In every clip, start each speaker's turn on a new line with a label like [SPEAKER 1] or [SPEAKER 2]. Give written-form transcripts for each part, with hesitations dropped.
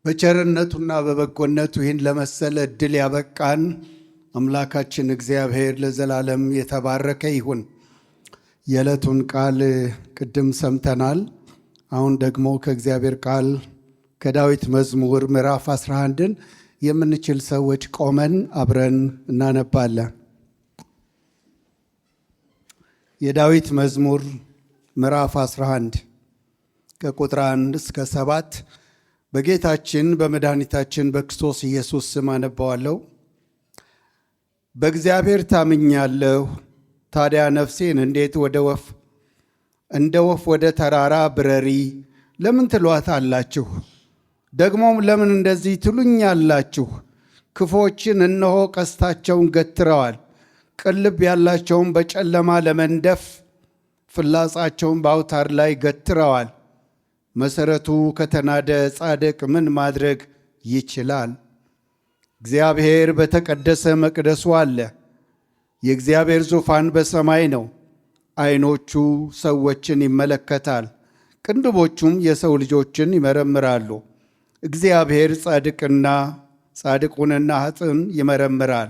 [SPEAKER 1] በቸርነቱና በበጎነቱ ይህን ለመሰለ እድል ያበቃን አምላካችን እግዚአብሔር ለዘላለም የተባረከ ይሁን። የዕለቱን ቃል ቅድም ሰምተናል። አሁን ደግሞ ከእግዚአብሔር ቃል ከዳዊት መዝሙር ምዕራፍ 11ን የምንችል ሰዎች ቆመን አብረን እናነባለን። የዳዊት መዝሙር ምዕራፍ 11 ከቁጥር 1 እስከ 7 በጌታችን በመድኃኒታችን በክርስቶስ ኢየሱስ ስም አነባዋለሁ። በእግዚአብሔር ታምኛለሁ፣ ታዲያ ነፍሴን እንዴት እንደ ወፍ ወደ ተራራ ብረሪ ለምን ትሏታላችሁ? ደግሞም ለምን እንደዚህ ትሉኛላችሁ? ክፉዎችን እነሆ ቀስታቸውን ገትረዋል፣ ቅልብ ያላቸውን በጨለማ ለመንደፍ ፍላጻቸውን በአውታር ላይ ገትረዋል። መሰረቱ ከተናደ ጻድቅ ምን ማድረግ ይችላል? እግዚአብሔር በተቀደሰ መቅደሱ አለ። የእግዚአብሔር ዙፋን በሰማይ ነው። ዓይኖቹ ሰዎችን ይመለከታል፣ ቅንድቦቹም የሰው ልጆችን ይመረምራሉ። እግዚአብሔር ጻድቁንና ኃጥእን ይመረምራል።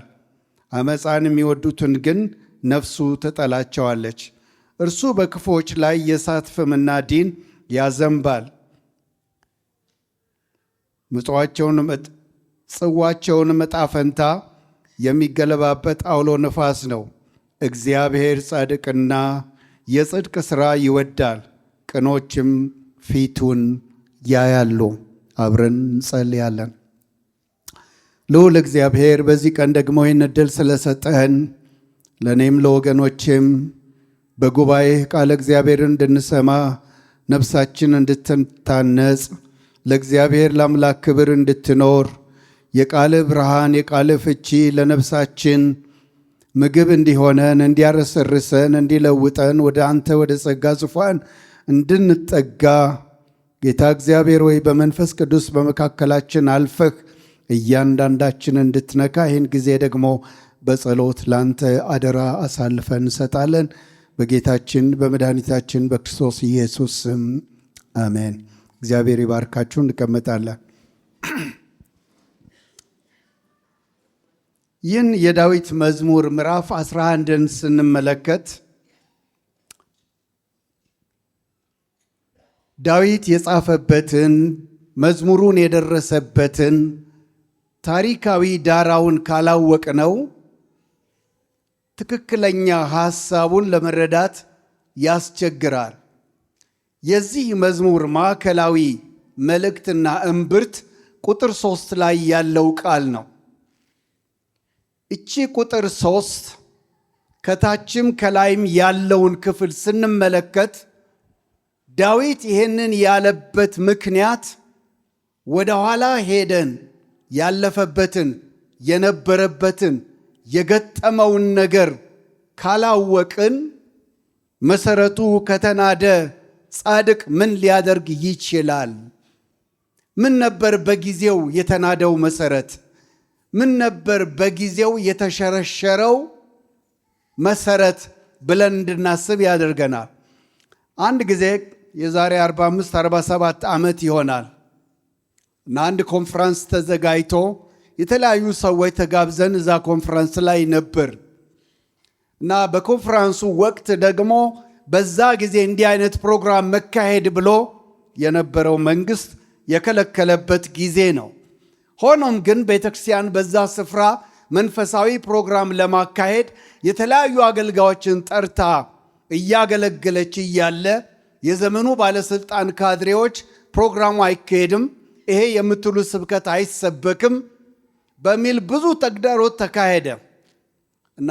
[SPEAKER 1] አመፃን የሚወዱትን ግን ነፍሱ ትጠላቸዋለች። እርሱ በክፉዎች ላይ የእሳት ፍምና ዲን ያዘንባል። ጽዋቸውንም ዕጣ ፈንታ የሚገለባበት አውሎ ነፋስ ነው። እግዚአብሔር ጻድቅና የጽድቅ ሥራ ይወዳል፣ ቅኖችም ፊቱን ያያሉ። አብረን እንጸልያለን። ልዑል እግዚአብሔር በዚህ ቀን ደግሞ ይህን ዕድል ስለሰጠህን ለእኔም ለወገኖችም በጉባኤህ ቃለ እግዚአብሔርን እንድንሰማ ነፍሳችን እንድትታነጽ ለእግዚአብሔር ለአምላክ ክብር እንድትኖር የቃልህ ብርሃን የቃልህ ፍቺ ለነፍሳችን ምግብ እንዲሆነን እንዲያረሰርሰን እንዲለውጠን ወደ አንተ ወደ ጸጋ ዙፋን እንድንጠጋ ጌታ እግዚአብሔር ወይ በመንፈስ ቅዱስ በመካከላችን አልፈህ እያንዳንዳችን እንድትነካ ይህን ጊዜ ደግሞ በጸሎት ላንተ አደራ አሳልፈን እንሰጣለን። በጌታችን በመድኃኒታችን በክርስቶስ ኢየሱስ ስም አሜን። እግዚአብሔር ይባርካችሁ። እንቀመጣለን። ይህን የዳዊት መዝሙር ምዕራፍ 11ን ስንመለከት ዳዊት የጻፈበትን መዝሙሩን የደረሰበትን ታሪካዊ ዳራውን ካላወቅነው ትክክለኛ ሐሳቡን ለመረዳት ያስቸግራል። የዚህ መዝሙር ማዕከላዊ መልእክትና እምብርት ቁጥር 3 ላይ ያለው ቃል ነው። እቺ ቁጥር 3 ከታችም ከላይም ያለውን ክፍል ስንመለከት ዳዊት ይህንን ያለበት ምክንያት ወደ ኋላ ሄደን ያለፈበትን የነበረበትን የገጠመውን ነገር ካላወቅን መሰረቱ ከተናደ ጻድቅ ምን ሊያደርግ ይችላል? ምን ነበር በጊዜው የተናደው መሰረት? ምን ነበር በጊዜው የተሸረሸረው መሰረት ብለን እንድናስብ ያደርገናል። አንድ ጊዜ የዛሬ 45-47 ዓመት ይሆናል እና አንድ ኮንፈረንስ ተዘጋጅቶ የተለያዩ ሰዎች ተጋብዘን እዛ ኮንፈረንስ ላይ ነበር እና በኮንፈረንሱ ወቅት ደግሞ በዛ ጊዜ እንዲህ አይነት ፕሮግራም መካሄድ ብሎ የነበረው መንግስት የከለከለበት ጊዜ ነው። ሆኖም ግን ቤተክርስቲያን በዛ ስፍራ መንፈሳዊ ፕሮግራም ለማካሄድ የተለያዩ አገልጋዮችን ጠርታ እያገለገለች እያለ የዘመኑ ባለስልጣን ካድሬዎች ፕሮግራሙ አይካሄድም፣ ይሄ የምትሉ ስብከት አይሰበክም በሚል ብዙ ተግዳሮት ተካሄደ እና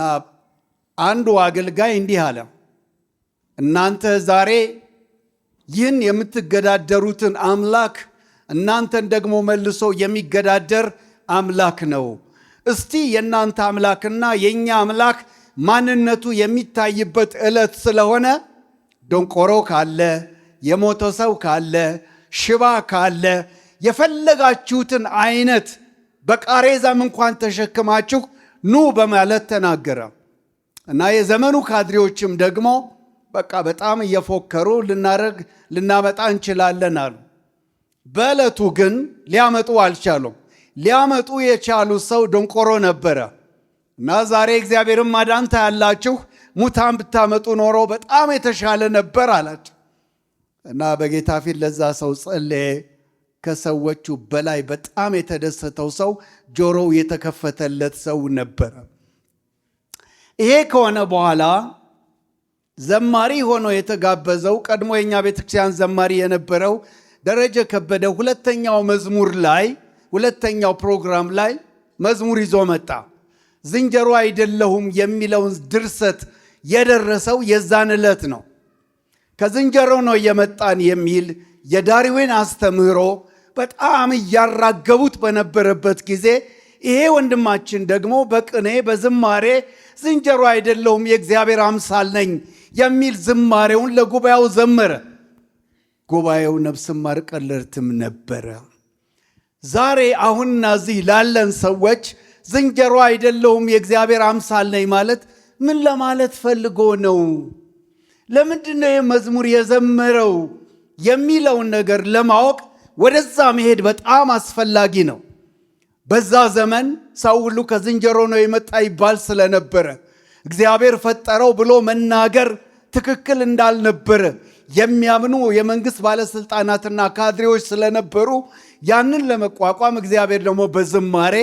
[SPEAKER 1] አንዱ አገልጋይ እንዲህ አለ፣ እናንተ ዛሬ ይህን የምትገዳደሩትን አምላክ እናንተን ደግሞ መልሶ የሚገዳደር አምላክ ነው። እስቲ የእናንተ አምላክና የእኛ አምላክ ማንነቱ የሚታይበት ዕለት ስለሆነ ደንቆሮ ካለ፣ የሞተ ሰው ካለ፣ ሽባ ካለ የፈለጋችሁትን አይነት በቃሬዛም እንኳን ተሸክማችሁ ኑ በማለት ተናገረ እና የዘመኑ ካድሬዎችም ደግሞ በቃ በጣም እየፎከሩ ልናመጣ እንችላለን አሉ። በዕለቱ ግን ሊያመጡ አልቻሉም። ሊያመጡ የቻሉ ሰው ደንቆሮ ነበረ እና ዛሬ እግዚአብሔርን ማዳን ታያላችሁ፣ ሙታን ብታመጡ ኖሮ በጣም የተሻለ ነበር አላቸው እና በጌታ ፊት ለዛ ሰው ጸለየ። ከሰዎቹ በላይ በጣም የተደሰተው ሰው ጆሮው የተከፈተለት ሰው ነበረ። ይሄ ከሆነ በኋላ ዘማሪ ሆኖ የተጋበዘው ቀድሞ የኛ ቤተክርስቲያን ዘማሪ የነበረው ደረጀ ከበደ ሁለተኛው ፕሮግራም ላይ መዝሙር ይዞ መጣ። ዝንጀሮ አይደለሁም የሚለውን ድርሰት የደረሰው የዛን ዕለት ነው። ከዝንጀሮ ነው የመጣን የሚል የዳርዊን አስተምህሮ በጣም እያራገቡት በነበረበት ጊዜ ይሄ ወንድማችን ደግሞ በቅኔ በዝማሬ ዝንጀሮ አይደለሁም የእግዚአብሔር አምሳል ነኝ የሚል ዝማሬውን ለጉባኤው ዘመረ። ጉባኤው ነፍስም ማር ቀለርትም ነበረ። ዛሬ አሁንና እዚህ ላለን ሰዎች ዝንጀሮ አይደለሁም የእግዚአብሔር አምሳል ነኝ ማለት ምን ለማለት ፈልጎ ነው? ለምንድነው የመዝሙር የዘመረው የሚለውን ነገር ለማወቅ ወደዛ መሄድ በጣም አስፈላጊ ነው። በዛ ዘመን ሰው ሁሉ ከዝንጀሮ ነው የመጣ ይባል ስለነበረ እግዚአብሔር ፈጠረው ብሎ መናገር ትክክል እንዳልነበረ የሚያምኑ የመንግስት ባለስልጣናትና ካድሬዎች ስለነበሩ ያንን ለመቋቋም እግዚአብሔር ደግሞ በዝማሬ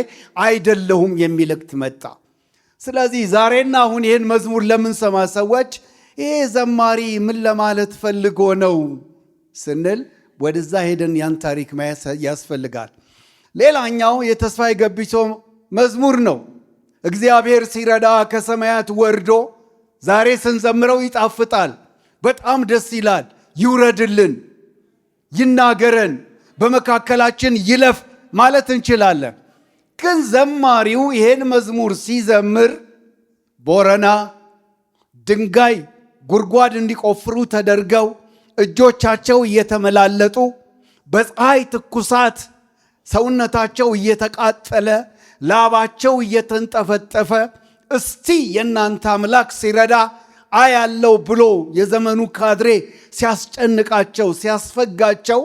[SPEAKER 1] አይደለሁም የሚልክት መጣ። ስለዚህ ዛሬና አሁን ይህን መዝሙር ለምንሰማ ሰዎች ይሄ ዘማሪ ምን ለማለት ፈልጎ ነው ስንል ወደዛ ሄደን ያን ታሪክ ማየት ያስፈልጋል። ሌላኛው የተስፋዬ ገቢሶ መዝሙር ነው። እግዚአብሔር ሲረዳ ከሰማያት ወርዶ ዛሬ ስንዘምረው ይጣፍጣል፣ በጣም ደስ ይላል። ይውረድልን፣ ይናገረን፣ በመካከላችን ይለፍ ማለት እንችላለን። ግን ዘማሪው ይሄን መዝሙር ሲዘምር ቦረና ድንጋይ ጉድጓድ እንዲቆፍሩ ተደርገው እጆቻቸው እየተመላለጡ በፀሐይ ትኩሳት ሰውነታቸው እየተቃጠለ ላባቸው እየተንጠፈጠፈ እስቲ የእናንተ አምላክ ሲረዳ አያለው ብሎ የዘመኑ ካድሬ ሲያስጨንቃቸው ሲያስፈጋቸው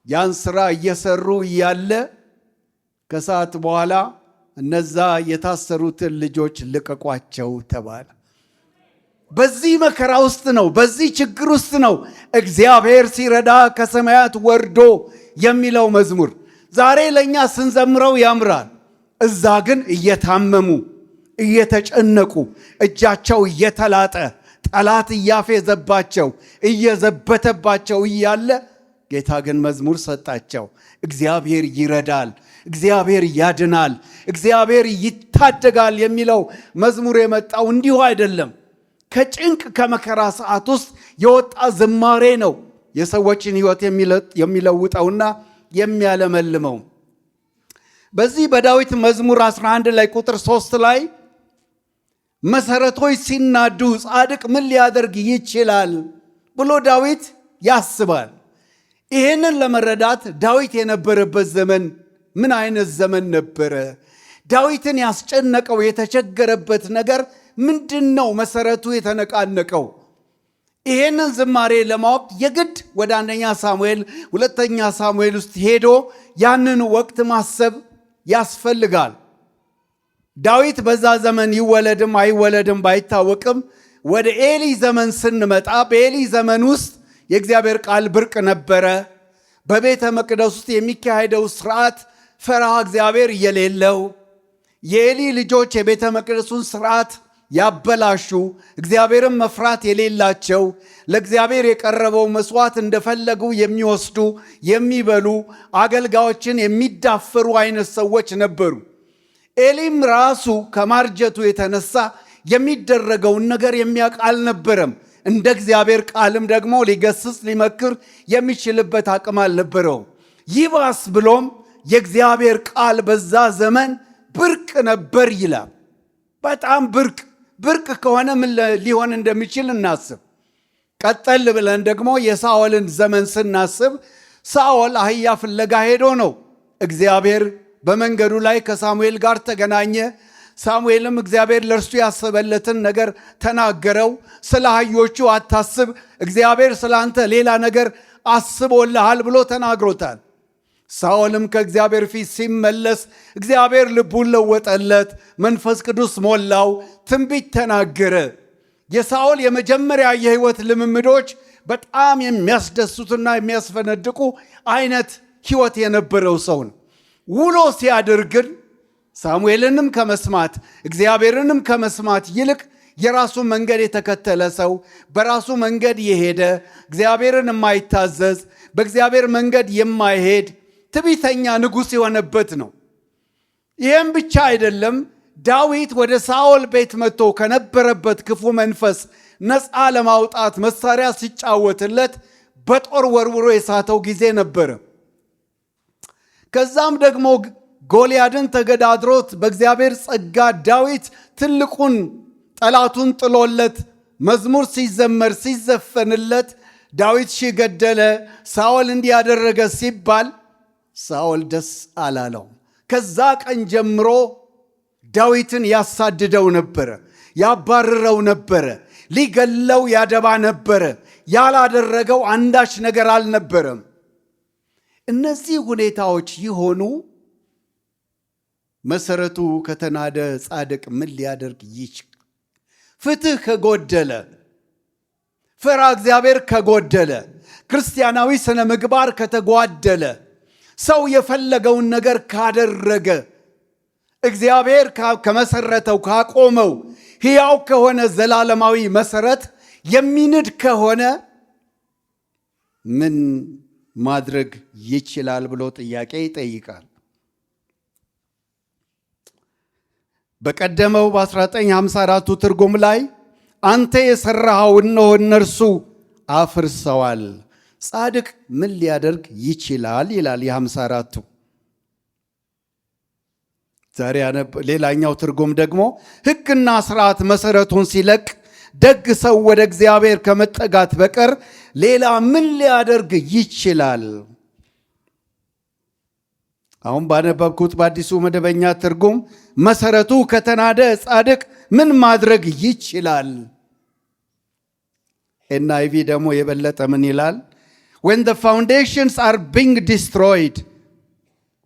[SPEAKER 1] ያን ስራ እየሰሩ እያለ ከሰዓት በኋላ እነዛ የታሰሩትን ልጆች ልቀቋቸው ተባለ። በዚህ መከራ ውስጥ ነው፣ በዚህ ችግር ውስጥ ነው እግዚአብሔር ሲረዳ ከሰማያት ወርዶ የሚለው መዝሙር። ዛሬ ለእኛ ስንዘምረው ያምራል። እዛ ግን እየታመሙ እየተጨነቁ እጃቸው እየተላጠ ጠላት እያፌዘባቸው እየዘበተባቸው እያለ ጌታ ግን መዝሙር ሰጣቸው። እግዚአብሔር ይረዳል፣ እግዚአብሔር ያድናል፣ እግዚአብሔር ይታደጋል የሚለው መዝሙር የመጣው እንዲሁ አይደለም። ከጭንቅ ከመከራ ሰዓት ውስጥ የወጣ ዝማሬ ነው የሰዎችን ሕይወት የሚለውጠውና የሚያለመልመው። በዚህ በዳዊት መዝሙር 11 ላይ ቁጥር 3 ላይ መሰረቶች ሲናዱ ጻድቅ ምን ሊያደርግ ይችላል ብሎ ዳዊት ያስባል። ይህንን ለመረዳት ዳዊት የነበረበት ዘመን ምን አይነት ዘመን ነበረ? ዳዊትን ያስጨነቀው የተቸገረበት ነገር ምንድነው? መሰረቱ የተነቃነቀው? ይህንን ዝማሬ ለማወቅ የግድ ወደ 1ኛ ሳሙኤል 2ኛ ሳሙኤል ውስጥ ሄዶ ያንን ወቅት ማሰብ ያስፈልጋል። ዳዊት በዛ ዘመን ይወለድም አይወለድም ባይታወቅም ወደ ኤሊ ዘመን ስንመጣ በኤሊ ዘመን ውስጥ የእግዚአብሔር ቃል ብርቅ ነበረ። በቤተ መቅደስ ውስጥ የሚካሄደው ስርዓት ፈሪሃ እግዚአብሔር የሌለው፣ የኤሊ ልጆች የቤተ መቅደሱን ስርዓት ያበላሹ፣ እግዚአብሔርን መፍራት የሌላቸው፣ ለእግዚአብሔር የቀረበው መስዋዕት እንደፈለጉ የሚወስዱ የሚበሉ፣ አገልጋዮችን የሚዳፈሩ አይነት ሰዎች ነበሩ። ኤሊም ራሱ ከማርጀቱ የተነሳ የሚደረገውን ነገር የሚያውቅ አልነበረም። እንደ እግዚአብሔር ቃልም ደግሞ ሊገስጽ ሊመክር የሚችልበት አቅም አልነበረው። ይባስ ብሎም የእግዚአብሔር ቃል በዛ ዘመን ብርቅ ነበር ይላል። በጣም ብርቅ ከሆነ ምን ሊሆን እንደሚችል እናስብ። ቀጠል ብለን ደግሞ የሳኦልን ዘመን ስናስብ ሳኦል አህያ ፍለጋ ሄዶ ነው። እግዚአብሔር በመንገዱ ላይ ከሳሙኤል ጋር ተገናኘ። ሳሙኤልም እግዚአብሔር ለእርሱ ያሰበለትን ነገር ተናገረው። ስለ አህዮቹ አታስብ፣ እግዚአብሔር ስለ አንተ ሌላ ነገር አስቦልሃል ብሎ ተናግሮታል። ሳኦልም ከእግዚአብሔር ፊት ሲመለስ እግዚአብሔር ልቡን ለወጠለት፣ መንፈስ ቅዱስ ሞላው፣ ትንቢት ተናገረ። የሳኦል የመጀመሪያ የህይወት ልምምዶች በጣም የሚያስደስቱና የሚያስፈነድቁ አይነት ህይወት የነበረው ሰው ነው። ውሎ ሲያድር ግን ሳሙኤልንም ከመስማት እግዚአብሔርንም ከመስማት ይልቅ የራሱ መንገድ የተከተለ ሰው፣ በራሱ መንገድ የሄደ እግዚአብሔርን የማይታዘዝ በእግዚአብሔር መንገድ የማይሄድ ትዕቢተኛ ንጉሥ የሆነበት ነው። ይህም ብቻ አይደለም። ዳዊት ወደ ሳኦል ቤት መጥቶ ከነበረበት ክፉ መንፈስ ነፃ ለማውጣት መሳሪያ ሲጫወትለት በጦር ወርውሮ የሳተው ጊዜ ነበረ። ከዛም ደግሞ ጎልያድን ተገዳድሮት በእግዚአብሔር ጸጋ ዳዊት ትልቁን ጠላቱን ጥሎለት መዝሙር ሲዘመር ሲዘፈንለት ዳዊት ሺህ ገደለ፣ ሳኦል እንዲያደረገ ሲባል ሳኦል ደስ አላለው። ከዛ ቀን ጀምሮ ዳዊትን ያሳድደው ነበረ፣ ያባርረው ነበረ፣ ሊገለው ያደባ ነበረ። ያላደረገው አንዳች ነገር አልነበረም። እነዚህ ሁኔታዎች ይሆኑ መሰረቱ ከተናደ ጻድቅ ምን ሊያደርግ ይችላል? ፍትህ ከጎደለ፣ ፈራ እግዚአብሔር ከጎደለ፣ ክርስቲያናዊ ስነ ምግባር ከተጓደለ፣ ሰው የፈለገውን ነገር ካደረገ፣ እግዚአብሔር ከመሰረተው ካቆመው ሕያው ከሆነ ዘላለማዊ መሰረት የሚንድ ከሆነ ምን ማድረግ ይችላል ብሎ ጥያቄ ይጠይቃል። በቀደመው በ1954ቱ ትርጉም ላይ አንተ የሠራኸው እነሆ እነርሱ አፍርሰዋል፣ ጻድቅ ምን ሊያደርግ ይችላል ይላል የ54ቱ። ዛሬ ሌላኛው ትርጉም ደግሞ ሕግና ሥርዓት መሠረቱን ሲለቅ ደግ ሰው ወደ እግዚአብሔር ከመጠጋት በቀር ሌላ ምን ሊያደርግ ይችላል? አሁን ባነበብኩት በአዲሱ መደበኛ ትርጉም መሰረቱ ከተናደ ጻድቅ ምን ማድረግ ይችላል? NIV ደግሞ የበለጠ ምን ይላል? When the foundations are being destroyed,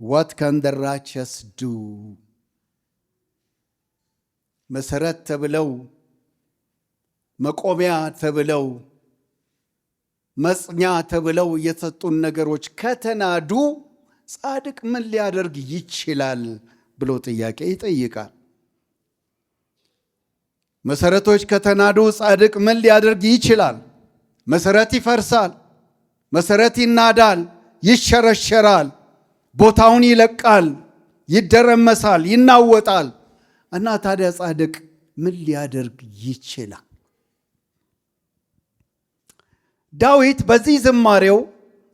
[SPEAKER 1] what can the righteous do? መሰረት ተብለው መቆሚያ ተብለው መጽኛ ተብለው የተሰጡን ነገሮች ከተናዱ ጻድቅ ምን ሊያደርግ ይችላል ብሎ ጥያቄ ይጠይቃል። መሰረቶች ከተናዱ ጻድቅ ምን ሊያደርግ ይችላል? መሰረት ይፈርሳል፣ መሰረት ይናዳል፣ ይሸረሸራል፣ ቦታውን ይለቃል፣ ይደረመሳል፣ ይናወጣል። እና ታዲያ ጻድቅ ምን ሊያደርግ ይችላል? ዳዊት በዚህ ዝማሬው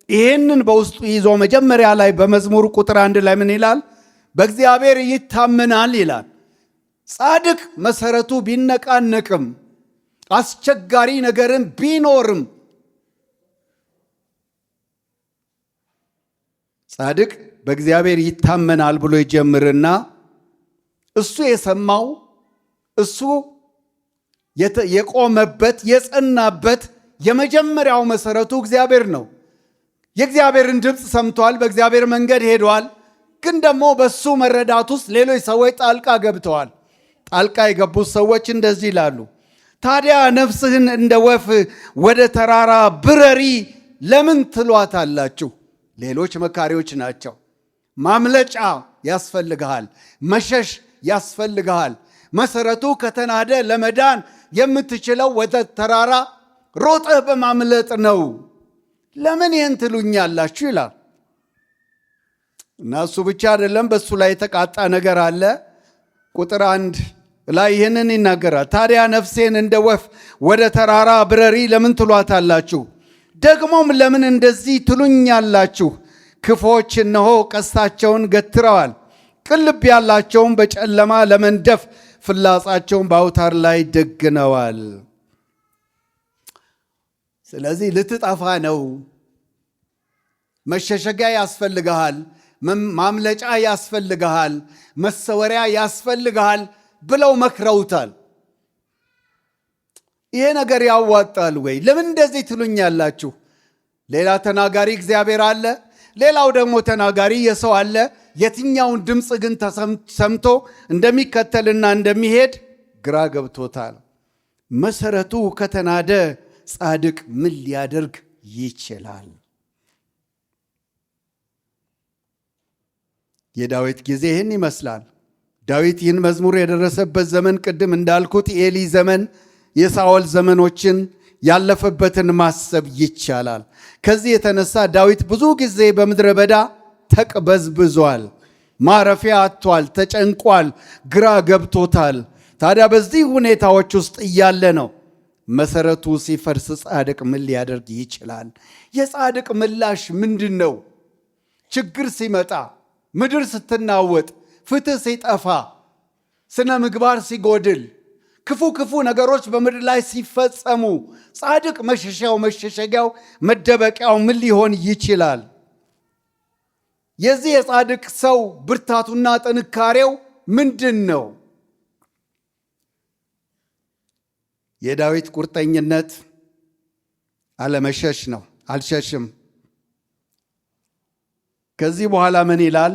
[SPEAKER 1] ይህንን በውስጡ ይዞ መጀመሪያ ላይ በመዝሙር ቁጥር 1 ላይ ምን ይላል? በእግዚአብሔር ይታመናል ይላል። ጻድቅ መሰረቱ ቢነቃነቅም አስቸጋሪ ነገርን ቢኖርም ጻድቅ በእግዚአብሔር ይታመናል ብሎ ይጀምርና እሱ የሰማው እሱ የቆመበት የጸናበት የመጀመሪያው መሰረቱ እግዚአብሔር ነው። የእግዚአብሔርን ድምፅ ሰምቷል፣ በእግዚአብሔር መንገድ ሄዷል። ግን ደግሞ በሱ መረዳት ውስጥ ሌሎች ሰዎች ጣልቃ ገብተዋል። ጣልቃ የገቡት ሰዎች እንደዚህ ይላሉ፣ ታዲያ ነፍስህን እንደ ወፍ ወደ ተራራ ብረሪ ለምን ትሏታላችሁ? ሌሎች መካሪዎች ናቸው። ማምለጫ ያስፈልግሃል፣ መሸሽ ያስፈልግሃል። መሰረቱ ከተናደ ለመዳን የምትችለው ወደ ተራራ ሮጠህ በማምለጥ ነው። ለምን ይህን ትሉኛላችሁ ይላል። እና እሱ ብቻ አይደለም፣ በሱ ላይ የተቃጣ ነገር አለ። ቁጥር 1 ላይ ይህንን ይናገራል። ታዲያ ነፍሴን እንደ ወፍ ወደ ተራራ ብረሪ ለምን ትሏታላችሁ? ደግሞም ለምን እንደዚህ ትሉኛላችሁ? ክፎች እነሆ ቀስታቸውን ገትረዋል፣ ቅን ልብ ያላቸውም በጨለማ ለመንደፍ ፍላጻቸውን በአውታር ላይ ደግነዋል። ስለዚህ ልትጠፋ ነው፣ መሸሸጊያ ያስፈልግሃል፣ ማምለጫ ያስፈልግሃል፣ መሰወሪያ ያስፈልግሃል ብለው መክረውታል። ይሄ ነገር ያዋጣል ወይ? ለምን እንደዚህ ትሉኛላችሁ? ሌላ ተናጋሪ እግዚአብሔር አለ፣ ሌላው ደግሞ ተናጋሪ የሰው አለ። የትኛውን ድምፅ ግን ሰምቶ እንደሚከተልና እንደሚሄድ ግራ ገብቶታል። መሰረቱ ከተናደ ጻድቅ ምን ሊያደርግ ይችላል? የዳዊት ጊዜ ይህን ይመስላል። ዳዊት ይህን መዝሙር የደረሰበት ዘመን ቅድም እንዳልኩት የኤሊ ዘመን፣ የሳኦል ዘመኖችን ያለፈበትን ማሰብ ይቻላል። ከዚህ የተነሳ ዳዊት ብዙ ጊዜ በምድረ በዳ ተቅበዝብዟል፣ ማረፊያ አጥቷል፣ ተጨንቋል፣ ግራ ገብቶታል። ታዲያ በዚህ ሁኔታዎች ውስጥ እያለ ነው መሰረቱ ሲፈርስ ጻድቅ ምን ሊያደርግ ይችላል? የጻድቅ ምላሽ ምንድን ነው? ችግር ሲመጣ፣ ምድር ስትናወጥ፣ ፍትህ ሲጠፋ፣ ስነ ምግባር ሲጎድል፣ ክፉ ነገሮች በምድር ላይ ሲፈጸሙ ጻድቅ መሸሸጊያው መደበቂያው ምን ሊሆን ይችላል? የዚህ የጻድቅ ሰው ብርታቱና ጥንካሬው ምንድን ነው? የዳዊት ቁርጠኝነት አለመሸሽ ነው። አልሸሽም። ከዚህ በኋላ ምን ይላል?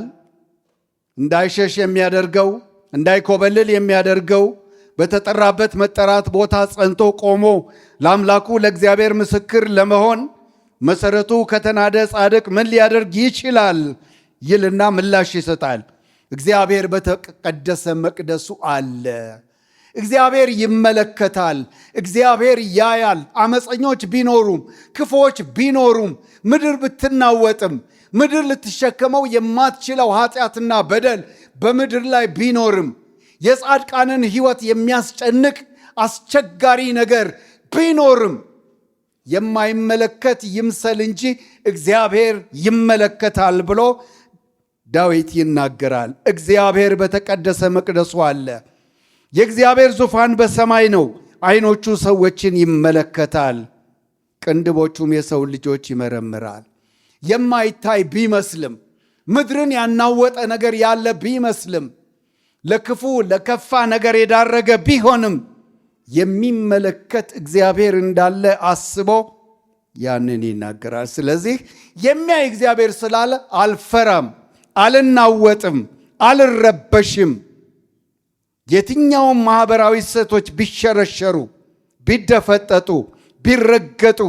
[SPEAKER 1] እንዳይሸሽ የሚያደርገው እንዳይኮበልል የሚያደርገው በተጠራበት መጠራት ቦታ ጸንቶ ቆሞ ለአምላኩ ለእግዚአብሔር ምስክር ለመሆን መሰረቱ ከተናደ ጻድቅ ምን ሊያደርግ ይችላል ይልና ምላሽ ይሰጣል። እግዚአብሔር በተቀደሰ መቅደሱ አለ። እግዚአብሔር ይመለከታል። እግዚአብሔር ያያል። አመፀኞች ቢኖሩም ክፉዎች ቢኖሩም ምድር ብትናወጥም ምድር ልትሸከመው የማትችለው ኃጢአትና በደል በምድር ላይ ቢኖርም የጻድቃንን ሕይወት የሚያስጨንቅ አስቸጋሪ ነገር ቢኖርም የማይመለከት ይምሰል እንጂ እግዚአብሔር ይመለከታል ብሎ ዳዊት ይናገራል። እግዚአብሔር በተቀደሰ መቅደሱ አለ። የእግዚአብሔር ዙፋን በሰማይ ነው። ዓይኖቹ ሰዎችን ይመለከታል፣ ቅንድቦቹም የሰው ልጆች ይመረምራል። የማይታይ ቢመስልም ምድርን ያናወጠ ነገር ያለ ቢመስልም ለክፉ ለከፋ ነገር የዳረገ ቢሆንም የሚመለከት እግዚአብሔር እንዳለ አስቦ ያንን ይናገራል። ስለዚህ የሚያይ እግዚአብሔር ስላለ አልፈራም፣ አልናወጥም፣ አልረበሽም። የትኛውም ማህበራዊ እሴቶች ቢሸረሸሩ፣ ቢደፈጠጡ፣ ቢረገጡ፣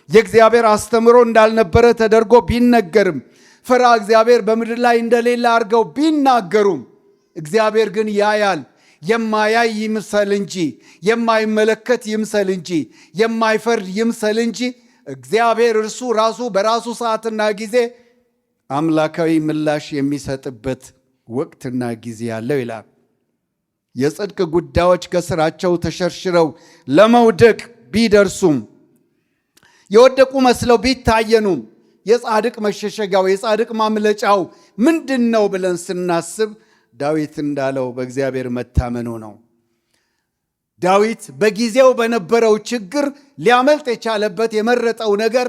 [SPEAKER 1] የእግዚአብሔር አስተምሮ እንዳልነበረ ተደርጎ ቢነገርም፣ ፈራ እግዚአብሔር በምድር ላይ እንደሌለ አድርገው ቢናገሩም እግዚአብሔር ግን ያያል። የማያይ ይምሰል እንጂ፣ የማይመለከት ይምሰል እንጂ፣ የማይፈርድ ይምሰል እንጂ እግዚአብሔር እርሱ ራሱ በራሱ ሰዓትና ጊዜ አምላካዊ ምላሽ የሚሰጥበት ወቅትና ጊዜ ያለው ይላል። የጽድቅ ጉዳዮች ከስራቸው ተሸርሽረው ለመውደቅ ቢደርሱም የወደቁ መስለው ቢታየኑም የጻድቅ መሸሸጊያው የጻድቅ ማምለጫው ምንድን ነው ብለን ስናስብ ዳዊት እንዳለው በእግዚአብሔር መታመኑ ነው። ዳዊት በጊዜው በነበረው ችግር ሊያመልጥ የቻለበት የመረጠው ነገር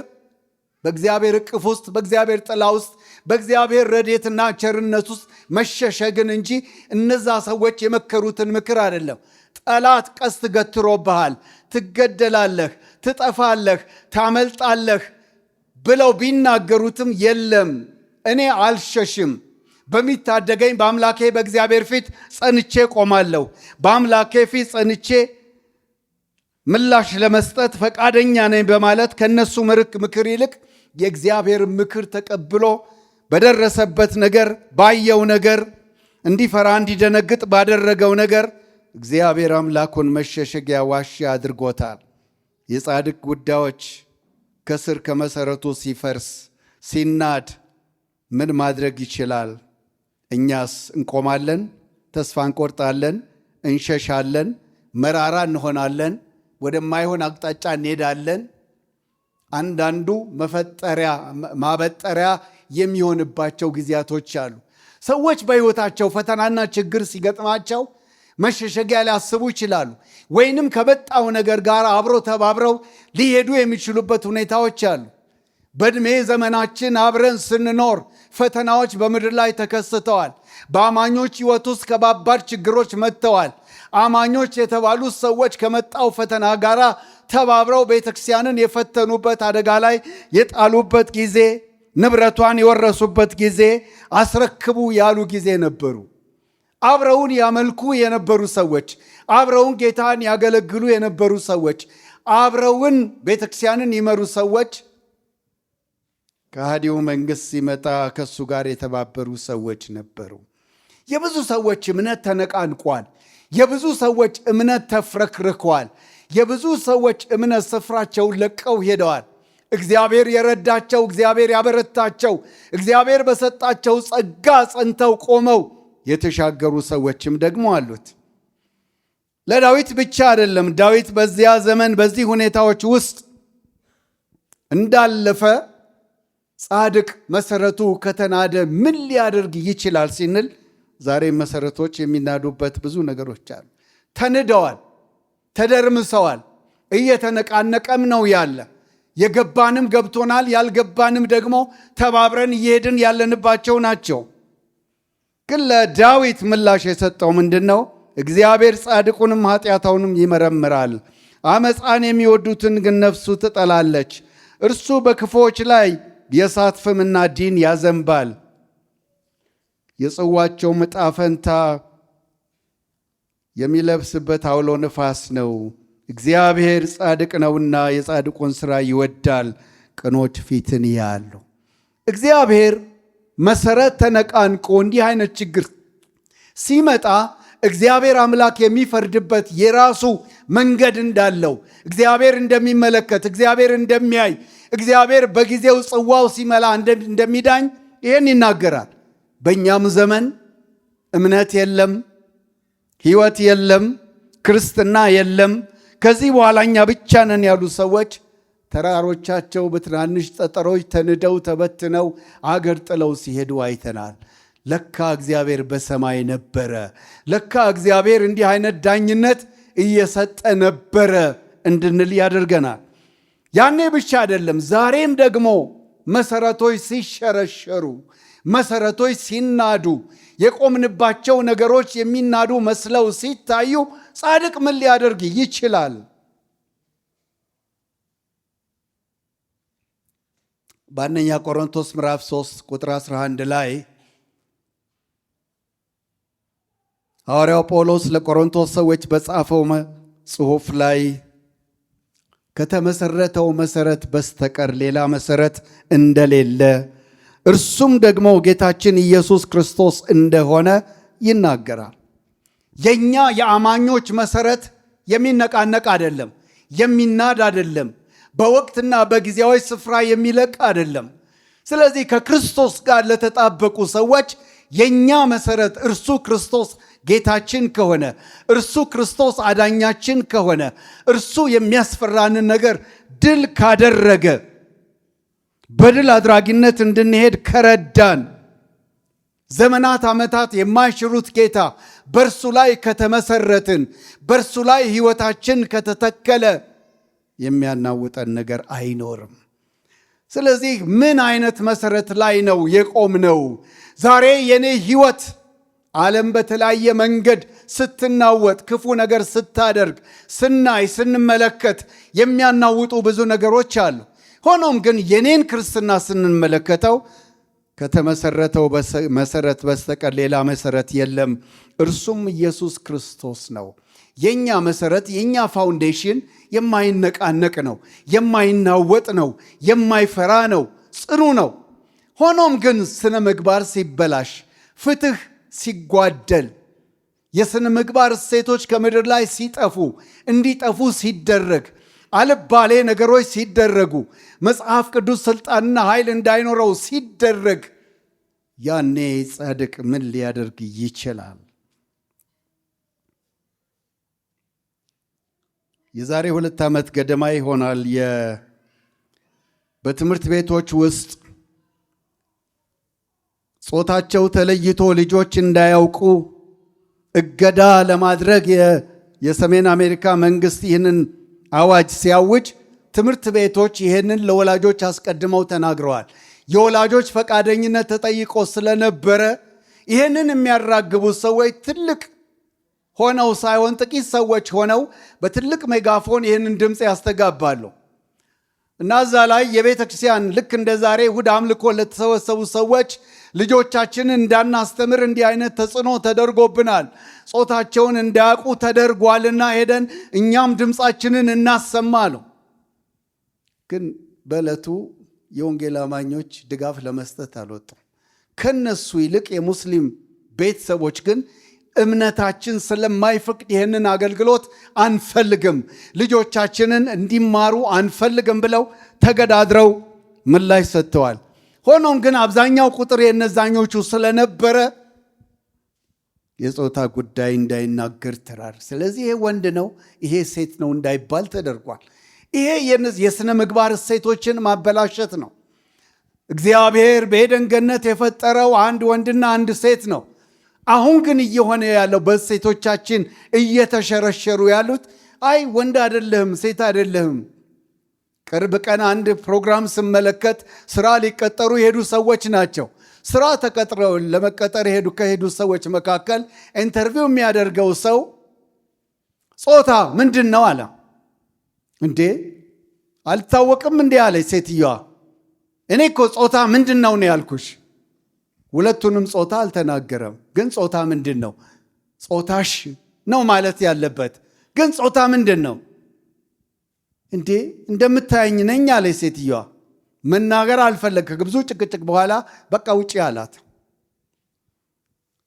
[SPEAKER 1] በእግዚአብሔር እቅፍ ውስጥ፣ በእግዚአብሔር ጥላ ውስጥ፣ በእግዚአብሔር ረድኤትና ቸርነት ውስጥ መሸሸግን እንጂ እነዛ ሰዎች የመከሩትን ምክር አይደለም። ጠላት ቀስት ገትሮብሃል፣ ትገደላለህ፣ ትጠፋለህ፣ ታመልጣለህ ብለው ቢናገሩትም የለም እኔ አልሸሽም፣ በሚታደገኝ በአምላኬ በእግዚአብሔር ፊት ጸንቼ ቆማለሁ፣ በአምላኬ ፊት ጸንቼ ምላሽ ለመስጠት ፈቃደኛ ነኝ በማለት ከነሱ ምክር ይልቅ የእግዚአብሔር ምክር ተቀብሎ በደረሰበት ነገር፣ ባየው ነገር፣ እንዲፈራ እንዲደነግጥ ባደረገው ነገር እግዚአብሔር አምላኩን መሸሸጊያ ዋሻ አድርጎታል። የጻድቅ ጉዳዮች ከስር ከመሰረቱ ሲፈርስ ሲናድ ምን ማድረግ ይችላል? እኛስ እንቆማለን? ተስፋ እንቆርጣለን? እንሸሻለን? መራራ እንሆናለን? ወደማይሆን አቅጣጫ እንሄዳለን? አንዳንዱ ማበጠሪያ የሚሆንባቸው ጊዜያቶች አሉ። ሰዎች በሕይወታቸው ፈተናና ችግር ሲገጥማቸው መሸሸጊያ ሊያስቡ ይችላሉ። ወይንም ከመጣው ነገር ጋር አብሮ ተባብረው ሊሄዱ የሚችሉበት ሁኔታዎች አሉ። በዕድሜ ዘመናችን አብረን ስንኖር ፈተናዎች በምድር ላይ ተከስተዋል። በአማኞች ሕይወት ውስጥ ከባባድ ችግሮች መጥተዋል። አማኞች የተባሉት ሰዎች ከመጣው ፈተና ጋር ተባብረው ቤተክርስቲያንን የፈተኑበት፣ አደጋ ላይ የጣሉበት ጊዜ፣ ንብረቷን የወረሱበት ጊዜ፣ አስረክቡ ያሉ ጊዜ ነበሩ። አብረውን ያመልኩ የነበሩ ሰዎች፣ አብረውን ጌታን ያገለግሉ የነበሩ ሰዎች፣ አብረውን ቤተክርስቲያንን ይመሩ ሰዎች ከሃዲው መንግስት ሲመጣ ከሱ ጋር የተባበሩ ሰዎች ነበሩ። የብዙ ሰዎች እምነት ተነቃንቋል። የብዙ ሰዎች እምነት ተፍረክርኳል። የብዙ ሰዎች እምነት ስፍራቸውን ለቀው ሄደዋል። እግዚአብሔር የረዳቸው፣ እግዚአብሔር ያበረታቸው፣ እግዚአብሔር በሰጣቸው ጸጋ ጸንተው ቆመው የተሻገሩ ሰዎችም ደግሞ አሉት። ለዳዊት ብቻ አይደለም። ዳዊት በዚያ ዘመን በዚህ ሁኔታዎች ውስጥ እንዳለፈ ጻድቅ መሰረቱ ከተናደ ምን ሊያደርግ ይችላል ሲንል ዛሬ መሰረቶች የሚናዱበት ብዙ ነገሮች አሉ። ተንደዋል፣ ተደርምሰዋል፣ እየተነቃነቀም ነው ያለ። የገባንም ገብቶናል፣ ያልገባንም ደግሞ ተባብረን እየሄድን ያለንባቸው ናቸው። ግን ለዳዊት ምላሽ የሰጠው ምንድን ነው? እግዚአብሔር ጻድቁንም ኃጢአታውንም ይመረምራል፣ አመፃን የሚወዱትን ግን ነፍሱ ትጠላለች። እርሱ በክፉዎች ላይ የእሳት ፍምና ዲን ያዘንባል፣ የጽዋቸው ዕጣ ፈንታ የሚለብስበት አውሎ ነፋስ ነው። እግዚአብሔር ጻድቅ ነውና የጻድቁን ሥራ ይወዳል፣ ቅኖች ፊትን ያያሉ። እግዚአብሔር መሰረት ተነቃንቆ እንዲህ አይነት ችግር ሲመጣ እግዚአብሔር አምላክ የሚፈርድበት የራሱ መንገድ እንዳለው፣ እግዚአብሔር እንደሚመለከት፣ እግዚአብሔር እንደሚያይ፣ እግዚአብሔር በጊዜው ጽዋው ሲመላ እንደሚዳኝ ይህን ይናገራል። በእኛም ዘመን እምነት የለም፣ ሕይወት የለም፣ ክርስትና የለም። ከዚህ በኋላ እኛ ብቻ ነን ያሉ ሰዎች ተራሮቻቸው በትናንሽ ጠጠሮች ተንደው ተበትነው አገር ጥለው ሲሄዱ አይተናል። ለካ እግዚአብሔር በሰማይ ነበረ። ለካ እግዚአብሔር እንዲህ አይነት ዳኝነት እየሰጠ ነበረ እንድንል ያደርገናል። ያኔ ብቻ አይደለም፣ ዛሬም ደግሞ መሰረቶች ሲሸረሸሩ፣ መሰረቶች ሲናዱ፣ የቆምንባቸው ነገሮች የሚናዱ መስለው ሲታዩ ጻድቅ ምን ሊያደርግ ይችላል? በአንደኛ ቆሮንቶስ ምዕራፍ 3 ቁጥር 11 ላይ ሐዋርያው ጳውሎስ ለቆሮንቶስ ሰዎች በጻፈው ጽሑፍ ላይ ከተመሰረተው መሰረት በስተቀር ሌላ መሰረት እንደሌለ እርሱም ደግሞ ጌታችን ኢየሱስ ክርስቶስ እንደሆነ ይናገራል። የኛ የአማኞች መሰረት የሚነቃነቅ አይደለም፣ የሚናድ አይደለም፣ በወቅትና በጊዜያዊ ስፍራ የሚለቅ አይደለም። ስለዚህ ከክርስቶስ ጋር ለተጣበቁ ሰዎች የኛ መሰረት እርሱ ክርስቶስ ጌታችን ከሆነ፣ እርሱ ክርስቶስ አዳኛችን ከሆነ፣ እርሱ የሚያስፈራንን ነገር ድል ካደረገ፣ በድል አድራጊነት እንድንሄድ ከረዳን፣ ዘመናት ዓመታት የማይሽሩት ጌታ በእርሱ ላይ ከተመሰረትን፣ በእርሱ ላይ ሕይወታችን ከተተከለ የሚያናውጠን ነገር አይኖርም። ስለዚህ ምን አይነት መሰረት ላይ ነው የቆምነው? ዛሬ የኔ ሕይወት ዓለም በተለያየ መንገድ ስትናወጥ፣ ክፉ ነገር ስታደርግ ስናይ፣ ስንመለከት የሚያናውጡ ብዙ ነገሮች አሉ። ሆኖም ግን የኔን ክርስትና ስንመለከተው ከተመሰረተው መሰረት በስተቀር ሌላ መሰረት የለም፣ እርሱም ኢየሱስ ክርስቶስ ነው። የኛ መሰረት፣ የኛ ፋውንዴሽን የማይነቃነቅ ነው፣ የማይናወጥ ነው፣ የማይፈራ ነው፣ ጽኑ ነው። ሆኖም ግን ስነ ምግባር ሲበላሽ፣ ፍትህ ሲጓደል፣ የስነ ምግባር እሴቶች ከምድር ላይ ሲጠፉ፣ እንዲጠፉ ሲደረግ፣ አልባሌ ነገሮች ሲደረጉ፣ መጽሐፍ ቅዱስ ስልጣንና ኃይል እንዳይኖረው ሲደረግ፣ ያኔ ጻድቅ ምን ሊያደርግ ይችላል? የዛሬ 2 ዓመት ገደማ ይሆናል በትምህርት ቤቶች ውስጥ ጾታቸው ተለይቶ ልጆች እንዳያውቁ እገዳ ለማድረግ የሰሜን አሜሪካ መንግስት ይህንን አዋጅ ሲያውጅ ትምህርት ቤቶች ይህንን ለወላጆች አስቀድመው ተናግረዋል። የወላጆች ፈቃደኝነት ተጠይቆ ስለነበረ ይህንን የሚያራግቡ ሰዎች ትልቅ ሆነው ሳይሆን ጥቂት ሰዎች ሆነው በትልቅ ሜጋፎን ይህንን ድምፅ ያስተጋባሉ። እና እዛ ላይ የቤተ ክርስቲያን ልክ እንደ ዛሬ እሑድ አምልኮ ለተሰበሰቡ ሰዎች ልጆቻችንን እንዳናስተምር እንዲህ አይነት ተጽዕኖ ተደርጎብናል፣ ጾታቸውን እንዳያውቁ ተደርጓልና ሄደን እኛም ድምፃችንን እናሰማ ነው። ግን በዕለቱ የወንጌል አማኞች ድጋፍ ለመስጠት አልወጡም። ከነሱ ይልቅ የሙስሊም ቤተሰቦች ግን እምነታችን ስለማይፈቅድ ይህንን አገልግሎት አንፈልግም፣ ልጆቻችንን እንዲማሩ አንፈልግም ብለው ተገዳድረው ምላሽ ሰጥተዋል። ሆኖም ግን አብዛኛው ቁጥር የነዛኞቹ ስለነበረ የጾታ ጉዳይ እንዳይናገር ተራር። ስለዚህ ይሄ ወንድ ነው ይሄ ሴት ነው እንዳይባል ተደርጓል። ይሄ የሥነ ምግባር እሴቶችን ማበላሸት ነው። እግዚአብሔር በኤደን ገነት የፈጠረው አንድ ወንድና አንድ ሴት ነው። አሁን ግን እየሆነ ያለው በሴቶቻችን እየተሸረሸሩ ያሉት አይ ወንድ አይደለህም ሴት አይደለህም። ቅርብ ቀን አንድ ፕሮግራም ስመለከት ስራ ሊቀጠሩ የሄዱ ሰዎች ናቸው። ስራ ተቀጥረው ለመቀጠር ከሄዱ ሰዎች መካከል ኢንተርቪው የሚያደርገው ሰው ጾታ ምንድን ነው አለ። እንዴ አልታወቅም እንዴ አለች ሴትዮዋ። እኔ እኮ ጾታ ምንድን ነው ያልኩሽ። ሁለቱንም ጾታ አልተናገረም። ግን ጾታ ምንድን ነው? ጾታሽ ነው ማለት ያለበት። ግን ጾታ ምንድን ነው? እንዴ እንደምታየኝ ነኝ አለች ሴትዮዋ። መናገር አልፈለገ። ብዙ ጭቅጭቅ በኋላ በቃ ውጪ አላት።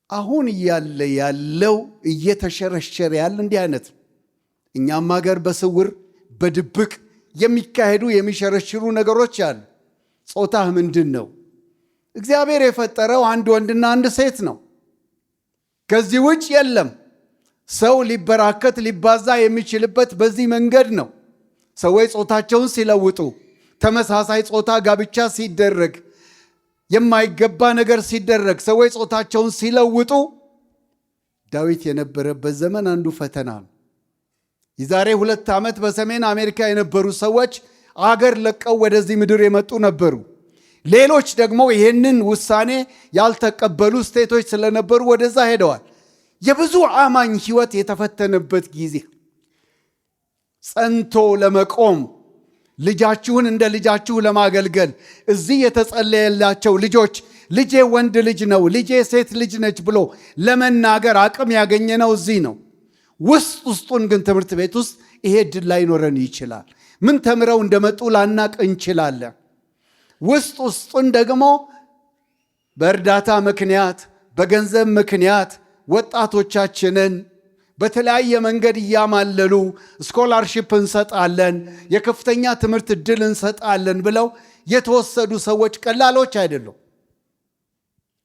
[SPEAKER 1] አሁን ያለው እየተሸረሸረ ያለ እንዲህ አይነት እኛም ሀገር በስውር በድብቅ የሚካሄዱ የሚሸረሽሩ ነገሮች አሉ። ጾታህ ምንድን ነው? እግዚአብሔር የፈጠረው አንድ ወንድና አንድ ሴት ነው። ከዚህ ውጭ የለም። ሰው ሊበራከት ሊባዛ የሚችልበት በዚህ መንገድ ነው። ሰዎች ጾታቸውን ሲለውጡ፣ ተመሳሳይ ጾታ ጋብቻ ሲደረግ፣ የማይገባ ነገር ሲደረግ፣ ሰዎች ጾታቸውን ሲለውጡ ዳዊት የነበረበት ዘመን አንዱ ፈተና ነው። የዛሬ 2 ዓመት በሰሜን አሜሪካ የነበሩ ሰዎች አገር ለቀው ወደዚህ ምድር የመጡ ነበሩ። ሌሎች ደግሞ ይህንን ውሳኔ ያልተቀበሉ ስቴቶች ስለነበሩ ወደዛ ሄደዋል። የብዙ አማኝ ሕይወት የተፈተነበት ጊዜ። ጸንቶ ለመቆም ልጃችሁን እንደ ልጃችሁ ለማገልገል እዚህ የተጸለየላቸው ልጆች ልጄ ወንድ ልጅ ነው፣ ልጄ ሴት ልጅ ነች ብሎ ለመናገር አቅም ያገኘነው እዚህ ነው። ውስጡን ግን ትምህርት ቤት ውስጥ ይሄ ዕድል ላይኖረን ይችላል። ምን ተምረው እንደመጡ ላናቅ እንችላለን። ውስጡን ደግሞ በእርዳታ ምክንያት በገንዘብ ምክንያት ወጣቶቻችንን በተለያየ መንገድ እያማለሉ ስኮላርሺፕ እንሰጣለን፣ የከፍተኛ ትምህርት ዕድል እንሰጣለን ብለው የተወሰዱ ሰዎች ቀላሎች አይደሉም።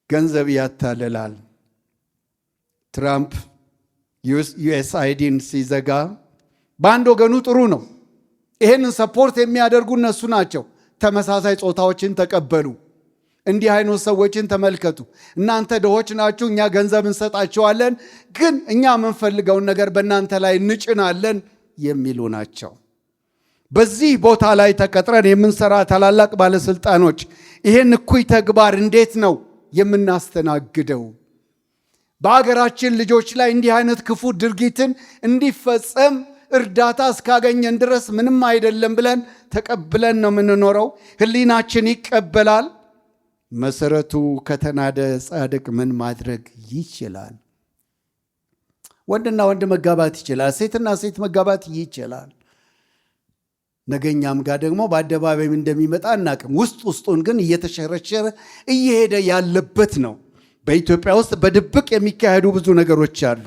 [SPEAKER 1] ገንዘብ ያታልላል። ትራምፕ ዩኤስአይዲን ሲዘጋ በአንድ ወገኑ ጥሩ ነው። ይህንን ሰፖርት የሚያደርጉ እነሱ ናቸው። ተመሳሳይ ጾታዎችን ተቀበሉ። እንዲህ አይነት ሰዎችን ተመልከቱ። እናንተ ድሆች ናችሁ፣ እኛ ገንዘብ እንሰጣቸዋለን፣ ግን እኛ የምንፈልገውን ነገር በእናንተ ላይ እንጭናለን የሚሉ ናቸው። በዚህ ቦታ ላይ ተቀጥረን የምንሰራ ታላላቅ ባለስልጣኖች ይህን እኩይ ተግባር እንዴት ነው የምናስተናግደው? በሀገራችን ልጆች ላይ እንዲህ አይነት ክፉ ድርጊትን እንዲፈጸም እርዳታ እስካገኘን ድረስ ምንም አይደለም ብለን ተቀብለን ነው የምንኖረው። ሕሊናችን ይቀበላል። መሰረቱ ከተናደ ጻድቅ ምን ማድረግ ይችላል? ወንድና ወንድ መጋባት ይችላል። ሴትና ሴት መጋባት ይችላል። ነገኛም ጋር ደግሞ በአደባባይ እንደሚመጣ አናቅም። ውስጡን ግን እየተሸረሸረ እየሄደ ያለበት ነው። በኢትዮጵያ ውስጥ በድብቅ የሚካሄዱ ብዙ ነገሮች አሉ።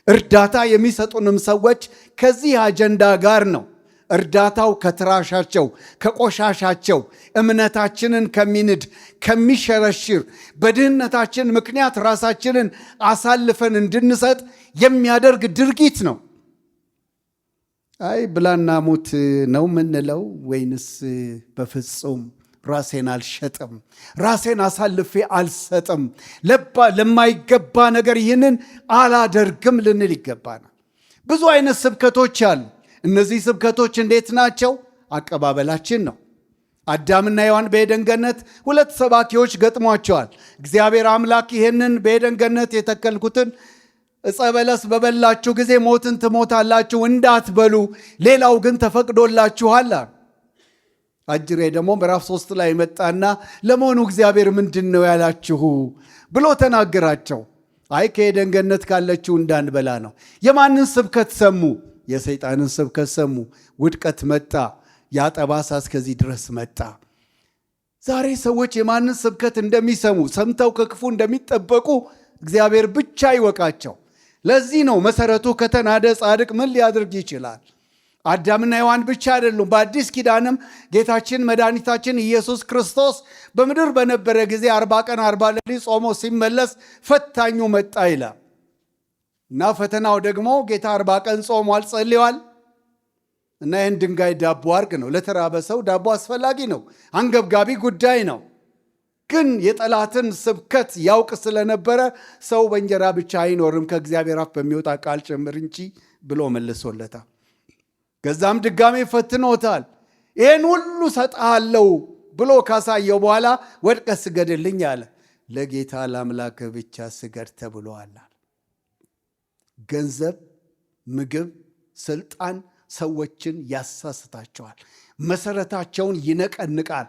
[SPEAKER 1] እርዳታ የሚሰጡንም ሰዎች ከዚህ አጀንዳ ጋር ነው። እርዳታው ከትራሻቸው ከቆሻሻቸው እምነታችንን ከሚንድ ከሚሸረሽር በድህነታችን ምክንያት ራሳችንን አሳልፈን እንድንሰጥ የሚያደርግ ድርጊት ነው። አይ ብላና ሙት ነው ምንለው ወይንስ በፍጹም ራሴን አልሸጥም፣ ራሴን አሳልፌ አልሰጥም፣ ለማይገባ ነገር ይህንን አላደርግም ልንል ይገባናል። ብዙ አይነት ስብከቶች አሉ። እነዚህ ስብከቶች እንዴት ናቸው? አቀባበላችን ነው። አዳምና ሔዋን በኤደን ገነት 2 ሰባኪዎች ገጥሟቸዋል። እግዚአብሔር አምላክ ይህንን በኤደን ገነት የተከልኩትን ዕፀ በለስ በበላችሁ ጊዜ ሞትን ትሞታላችሁ እንዳትበሉ፣ ሌላው ግን ተፈቅዶላችኋል። አጅሬ ደግሞ ምዕራፍ 3 ላይ መጣና ለመሆኑ እግዚአብሔር ምንድን ነው ያላችሁ ብሎ ተናገራቸው። አይ ከዔድን ገነት ካለችው እንዳንበላ ነው። የማንን ስብከት ሰሙ? የሰይጣንን ስብከት ሰሙ። ውድቀት መጣ። ያጠባሳ እስከዚህ ድረስ መጣ። ዛሬ ሰዎች የማንን ስብከት እንደሚሰሙ ሰምተው ከክፉ እንደሚጠበቁ እግዚአብሔር ብቻ ይወቃቸው። ለዚህ ነው መሰረቱ ከተናደ ጻድቅ ምን ሊያደርግ ይችላል? አዳምና ሔዋን ብቻ አይደሉም። በአዲስ ኪዳንም ጌታችን መድኃኒታችን ኢየሱስ ክርስቶስ በምድር በነበረ ጊዜ 40 ቀን 40 ሌሊት ጾሞ ሲመለስ ፈታኙ መጣ ይላል እና ፈተናው ደግሞ ጌታ 40 ቀን ጾሟል፣ ጸልዮአል እና ይህን ድንጋይ ዳቦ አርግ ነው። ለተራበ ሰው ዳቦ አስፈላጊ ነው፣ አንገብጋቢ ጉዳይ ነው። ግን የጠላትን ስብከት ያውቅ ስለነበረ ሰው በእንጀራ ብቻ አይኖርም ከእግዚአብሔር አፍ በሚወጣ ቃል ጭምር እንጂ ብሎ መልሶለታል። ከዛም ድጋሜ ፈትኖታል። ይህን ሁሉ ሰጥሃለሁ ብሎ ካሳየው በኋላ ወድቀህ ስገድልኝ አለ። ለጌታ ለአምላክ ብቻ ስገድ ተብሎአል። ገንዘብ፣ ምግብ፣ ስልጣን ሰዎችን ያሳስታቸዋል። መሰረታቸውን ይነቀንቃል፣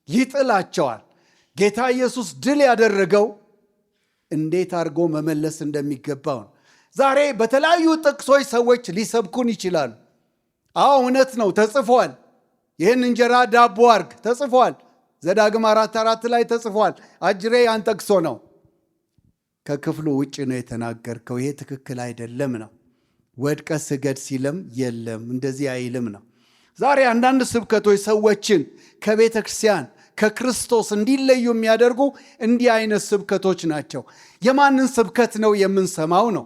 [SPEAKER 1] ይጥላቸዋል። ጌታ ኢየሱስ ድል ያደረገው እንዴት አድርጎ መመለስ እንደሚገባው ነው። ዛሬ በተለያዩ ጥቅሶች ሰዎች ሊሰብኩን ይችላሉ። አዎ እውነት ነው፣ ተጽፏል። ይህን እንጀራ ዳቦ አርግ ተጽፏል። ዘዳግም 4:4 ላይ ተጽፏል። አጅሬ ያን ጠቅሶ ነው። ከክፍሉ ውጭ ነው የተናገርከው፣ ይሄ ትክክል አይደለም ነው። ወድቀ ስገድ ሲልም የለም እንደዚህ አይልም ነው። ዛሬ አንዳንድ ስብከቶች ሰዎችን ከቤተ ክርስቲያን ከክርስቶስ እንዲለዩ የሚያደርጉ እንዲህ አይነት ስብከቶች ናቸው። የማንን ስብከት ነው የምንሰማው ነው?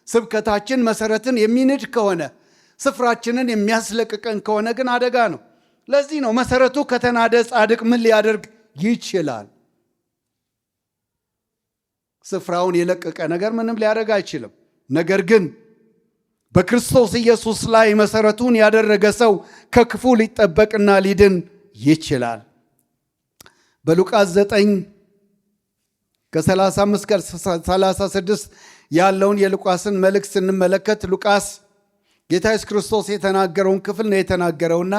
[SPEAKER 1] ስብከታችን መሰረትን የሚንድ ከሆነ ስፍራችንን የሚያስለቅቀን ከሆነ ግን አደጋ ነው። ለዚህ ነው መሰረቱ ከተናደ ጻድቅ ምን ሊያደርግ ይችላል? ስፍራውን የለቀቀ ነገር ምንም ሊያደርግ አይችልም። ነገር ግን በክርስቶስ ኢየሱስ ላይ መሰረቱን ያደረገ ሰው ከክፉ ሊጠበቅና ሊድን ይችላል። በሉቃስ 9 ከ35-36 ያለውን የሉቃስን መልእክት ስንመለከት ሉቃስ ጌታ ኢየሱስ ክርስቶስ የተናገረውን ክፍል ነው የተናገረውና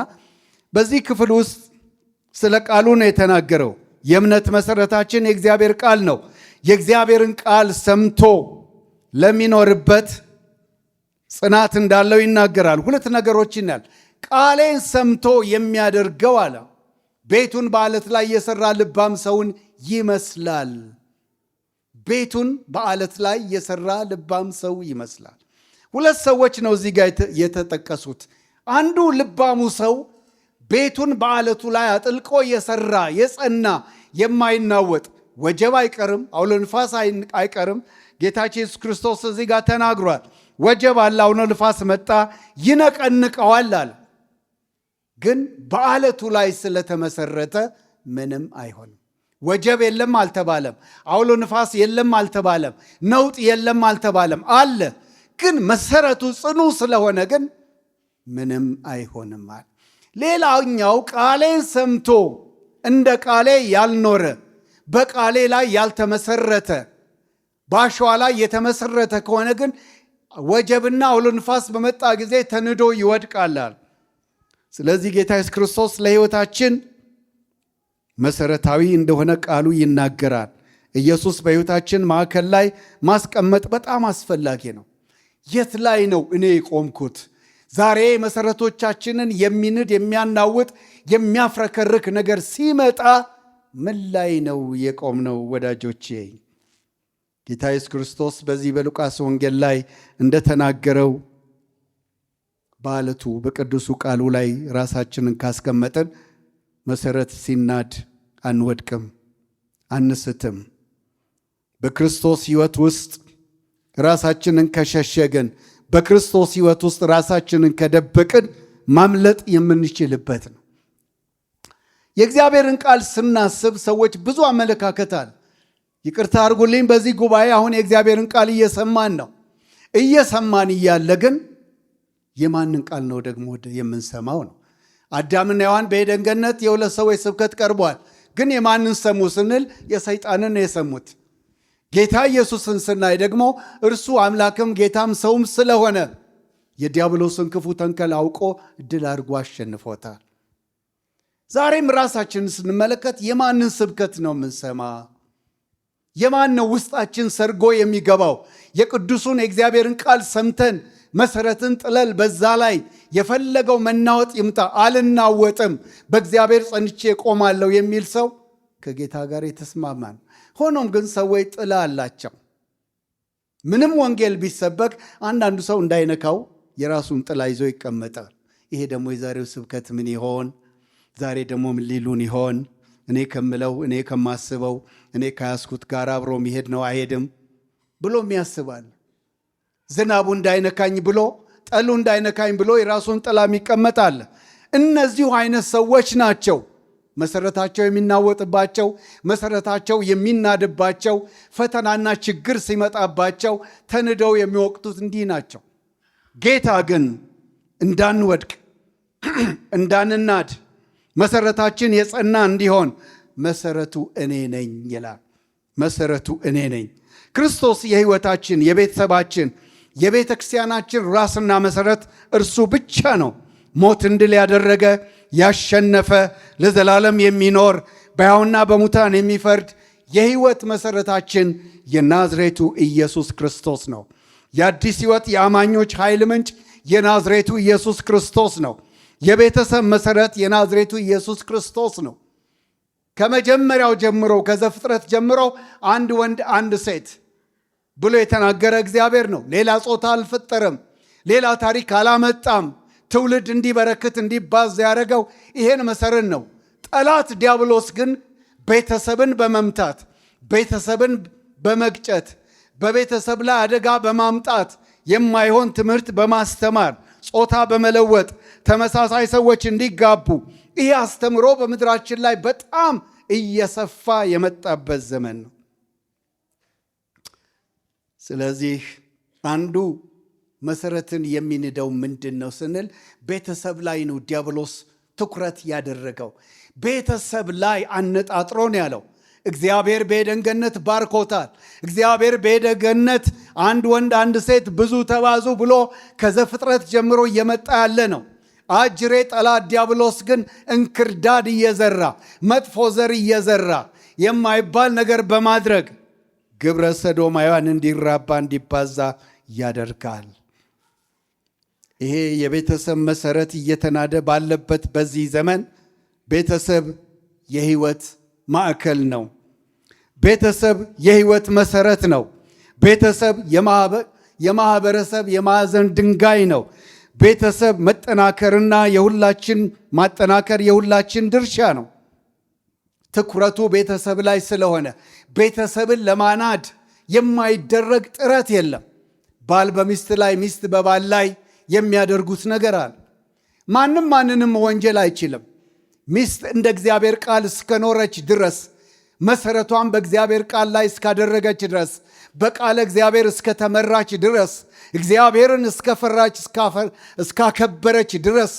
[SPEAKER 1] በዚህ ክፍል ውስጥ ስለ ቃሉ ነው የተናገረው። የእምነት መሰረታችን የእግዚአብሔር ቃል ነው። የእግዚአብሔርን ቃል ሰምቶ ለሚኖርበት ጽናት እንዳለው ይናገራል። ሁለት ነገሮች ይናል። ቃሌን ሰምቶ የሚያደርገው አለ ቤቱን በአለት ላይ የሰራ ልባም ሰውን ይመስላል። ቤቱን በአለት ላይ የሰራ ልባም ሰው ይመስላል። ሁለት ሰዎች ነው እዚህ ጋር የተጠቀሱት። አንዱ ልባሙ ሰው ቤቱን በአለቱ ላይ አጥልቆ የሰራ የጸና የማይናወጥ ወጀብ አይቀርም፣ አውሎ ንፋስ አይቀርም። ጌታችን ኢየሱስ ክርስቶስ እዚህ ጋር ተናግሯል። ወጀብ አለ፣ አውሎ ንፋስ መጣ ይነቀንቀዋል አለ። ግን በአለቱ ላይ ስለተመሰረተ ምንም አይሆንም። ወጀብ የለም አልተባለም፣ አውሎ ንፋስ የለም አልተባለም፣ ነውጥ የለም አልተባለም። አለ ግን መሰረቱ ጽኑ ስለሆነ ግን ምንም አይሆንም አለ። ሌላኛው ቃሌን ሰምቶ እንደ ቃሌ ያልኖረ በቃሌ ላይ ያልተመሰረተ በአሸዋ ላይ የተመሰረተ ከሆነ ግን ወጀብና አውሎ ንፋስ በመጣ ጊዜ ተንዶ ይወድቃል። ስለዚህ ጌታ ኢየሱስ ክርስቶስ ለሕይወታችን መሰረታዊ እንደሆነ ቃሉ ይናገራል። ኢየሱስ በሕይወታችን ማዕከል ላይ ማስቀመጥ በጣም አስፈላጊ ነው። የት ላይ ነው እኔ የቆምኩት? ዛሬ መሰረቶቻችንን የሚንድ የሚያናውጥ የሚያፍረከርክ ነገር ሲመጣ ምን ላይ ነው የቆምነው? ወዳጆቼ ጌታ ኢየሱስ ክርስቶስ በዚህ በሉቃስ ወንጌል ላይ እንደተናገረው በአለቱ በቅዱሱ ቃሉ ላይ ራሳችንን ካስቀመጠን መሰረት ሲናድ አንወድቅም፣ አንስትም። በክርስቶስ ሕይወት ውስጥ ራሳችንን ከሸሸግን፣ በክርስቶስ ሕይወት ውስጥ ራሳችንን ከደበቅን ማምለጥ የምንችልበት ነው። የእግዚአብሔርን ቃል ስናስብ ሰዎች ብዙ አመለካከት አለ። ይቅርታ አድርጉልኝ፣ በዚህ ጉባኤ አሁን የእግዚአብሔርን ቃል እየሰማን ነው። እየሰማን እያለ ግን የማንን ቃል ነው ደግሞ የምንሰማው ነው? አዳምና ሔዋን በዔድን ገነት የሁለት ሰዎች ስብከት ቀርቧል። ግን የማንን ሰሙ ስንል የሰይጣንን የሰሙት። ጌታ ኢየሱስን ስናይ ደግሞ እርሱ አምላክም ጌታም ሰውም ስለሆነ የዲያብሎስን ክፉ ተንኮል አውቆ ድል አድርጎ አሸንፎታል። ዛሬም ራሳችንን ስንመለከት የማንን ስብከት ነው የምንሰማ? የማን ነው ውስጣችን ሰርጎ የሚገባው? የቅዱሱን የእግዚአብሔርን ቃል ሰምተን መሰረትን ጥለል በዛ ላይ የፈለገው መናወጥ ይምጣ አልናወጥም፣ በእግዚአብሔር ጸንቼ ቆማለሁ የሚል ሰው ከጌታ ጋር የተስማማን። ሆኖም ግን ሰዎች ጥላ አላቸው። ምንም ወንጌል ቢሰበክ አንዳንዱ ሰው እንዳይነካው የራሱን ጥላ ይዞ ይቀመጣል። ይሄ ደግሞ የዛሬው ስብከት ምን ይሆን? ዛሬ ደግሞ ምን ሊሉን ይሆን? እኔ ከምለው እኔ ከማስበው እኔ ከያዝኩት ጋር አብሮ የሚሄድ ነው አይሄድም ብሎም ያስባል። ዝናቡ እንዳይነካኝ ብሎ ጠሉ እንዳይነካኝ ብሎ የራሱን ጥላ ይቀመጣል። እነዚሁ አይነት ሰዎች ናቸው መሰረታቸው የሚናወጥባቸው፣ መሰረታቸው የሚናድባቸው፣ ፈተናና ችግር ሲመጣባቸው ተንደው የሚወቅቱት እንዲህ ናቸው። ጌታ ግን እንዳንወድቅ እንዳንናድ መሰረታችን የጸና እንዲሆን መሰረቱ እኔ ነኝ ይላል። መሰረቱ እኔ ነኝ። ክርስቶስ የሕይወታችን፣ የቤተሰባችን፣ የቤተ ክርስቲያናችን ራስና መሰረት እርሱ ብቻ ነው። ሞትን ድል ያደረገ ያሸነፈ፣ ለዘላለም የሚኖር በሕያውና በሙታን የሚፈርድ የሕይወት መሰረታችን የናዝሬቱ ኢየሱስ ክርስቶስ ነው። የአዲስ ሕይወት የአማኞች ኃይል ምንጭ የናዝሬቱ ኢየሱስ ክርስቶስ ነው። የቤተሰብ መሰረት የናዝሬቱ ኢየሱስ ክርስቶስ ነው። ከመጀመሪያው ጀምሮ ከዘፍጥረት ጀምሮ አንድ ወንድ አንድ ሴት ብሎ የተናገረ እግዚአብሔር ነው። ሌላ ጾታ አልፈጠረም። ሌላ ታሪክ አላመጣም። ትውልድ እንዲበረክት እንዲባዝ ያደረገው ይሄን መሰረት ነው። ጠላት ዲያብሎስ ግን ቤተሰብን በመምታት ቤተሰብን በመግጨት በቤተሰብ ላይ አደጋ በማምጣት የማይሆን ትምህርት በማስተማር ጾታ በመለወጥ ተመሳሳይ ሰዎች እንዲጋቡ ይህ አስተምሮ በምድራችን ላይ በጣም እየሰፋ የመጣበት ዘመን ነው። ስለዚህ አንዱ መሰረትን የሚንደው ምንድን ነው ስንል ቤተሰብ ላይ ነው ዲያብሎስ ትኩረት ያደረገው። ቤተሰብ ላይ አነጣጥሮ ነው ያለው። እግዚአብሔር በዔድን ገነት ባርኮታል። እግዚአብሔር በዔድን ገነት አንድ ወንድ አንድ ሴት ብዙ ተባዙ ብሎ ከዘፍጥረት ጀምሮ እየመጣ ያለ ነው። አጅሬ ጠላት ዲያብሎስ ግን እንክርዳድ እየዘራ መጥፎ ዘር እየዘራ የማይባል ነገር በማድረግ ግብረ ሰዶማውያን እንዲራባ እንዲባዛ ያደርጋል። ይሄ የቤተሰብ መሰረት እየተናደ ባለበት በዚህ ዘመን ቤተሰብ የሕይወት ማዕከል ነው። ቤተሰብ የሕይወት መሰረት ነው። ቤተሰብ የማህበረሰብ የማዕዘን ድንጋይ ነው። ቤተሰብ መጠናከርና የሁላችን ማጠናከር የሁላችን ድርሻ ነው። ትኩረቱ ቤተሰብ ላይ ስለሆነ ቤተሰብን ለማናድ የማይደረግ ጥረት የለም። ባል በሚስት ላይ፣ ሚስት በባል ላይ የሚያደርጉት ነገር አለ። ማንም ማንንም ወንጀል አይችልም። ሚስት እንደ እግዚአብሔር ቃል እስከኖረች ድረስ መሰረቷን በእግዚአብሔር ቃል ላይ እስካደረገች ድረስ በቃለ እግዚአብሔር እስከተመራች ድረስ እግዚአብሔርን እስከፈራች እስካከበረች ድረስ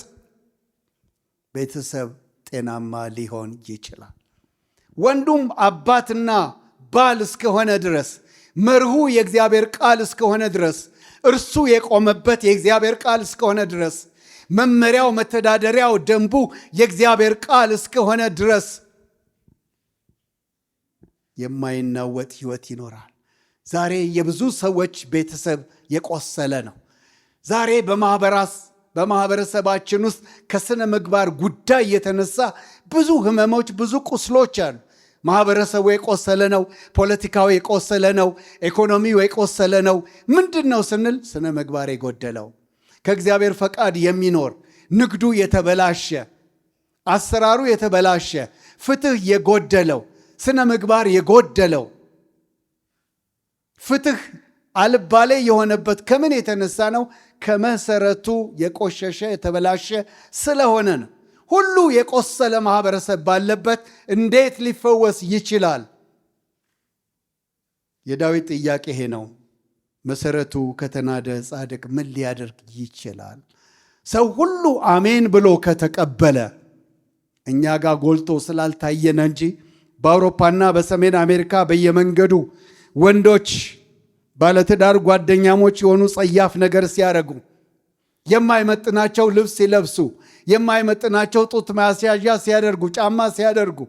[SPEAKER 1] ቤተሰብ ጤናማ ሊሆን ይችላል። ወንዱም አባትና ባል እስከሆነ ድረስ መርሁ የእግዚአብሔር ቃል እስከሆነ ድረስ እርሱ የቆመበት የእግዚአብሔር ቃል እስከሆነ ድረስ መመሪያው፣ መተዳደሪያው፣ ደንቡ የእግዚአብሔር ቃል እስከሆነ ድረስ የማይናወጥ ሕይወት ይኖራል። ዛሬ የብዙ ሰዎች ቤተሰብ የቆሰለ ነው። ዛሬ በማህበረሰባችን ውስጥ ከስነ ምግባር ጉዳይ የተነሳ ብዙ ህመሞች፣ ብዙ ቁስሎች አሉ። ማህበረሰቡ የቆሰለ ነው። ፖለቲካው የቆሰለ ነው። ኢኮኖሚው የቆሰለ ነው። ምንድን ነው ስንል ስነ ምግባር የጎደለው፣ ከእግዚአብሔር ፈቃድ የሚኖር ንግዱ የተበላሸ፣ አሰራሩ የተበላሸ፣ ፍትህ የጎደለው፣ ስነ ምግባር የጎደለው፣ ፍትህ አልባሌ የሆነበት ከምን የተነሳ ነው? ከመሰረቱ የቆሸሸ የተበላሸ ስለሆነ ነው። ሁሉ የቆሰለ ማህበረሰብ ባለበት እንዴት ሊፈወስ ይችላል? የዳዊት ጥያቄ ይሄ ነው። መሰረቱ ከተናደ ጻድቅ ምን ሊያደርግ ይችላል? ሰው ሁሉ አሜን ብሎ ከተቀበለ እኛ ጋር ጎልቶ ስላልታየነ እንጂ በአውሮፓና በሰሜን አሜሪካ በየመንገዱ ወንዶች ባለትዳር ጓደኛሞች የሆኑ ጸያፍ ነገር ሲያደርጉ፣ የማይመጥናቸው ልብስ ሲለብሱ፣ የማይመጥናቸው ጡት ማስያዣ ሲያደርጉ፣ ጫማ ሲያደርጉ፣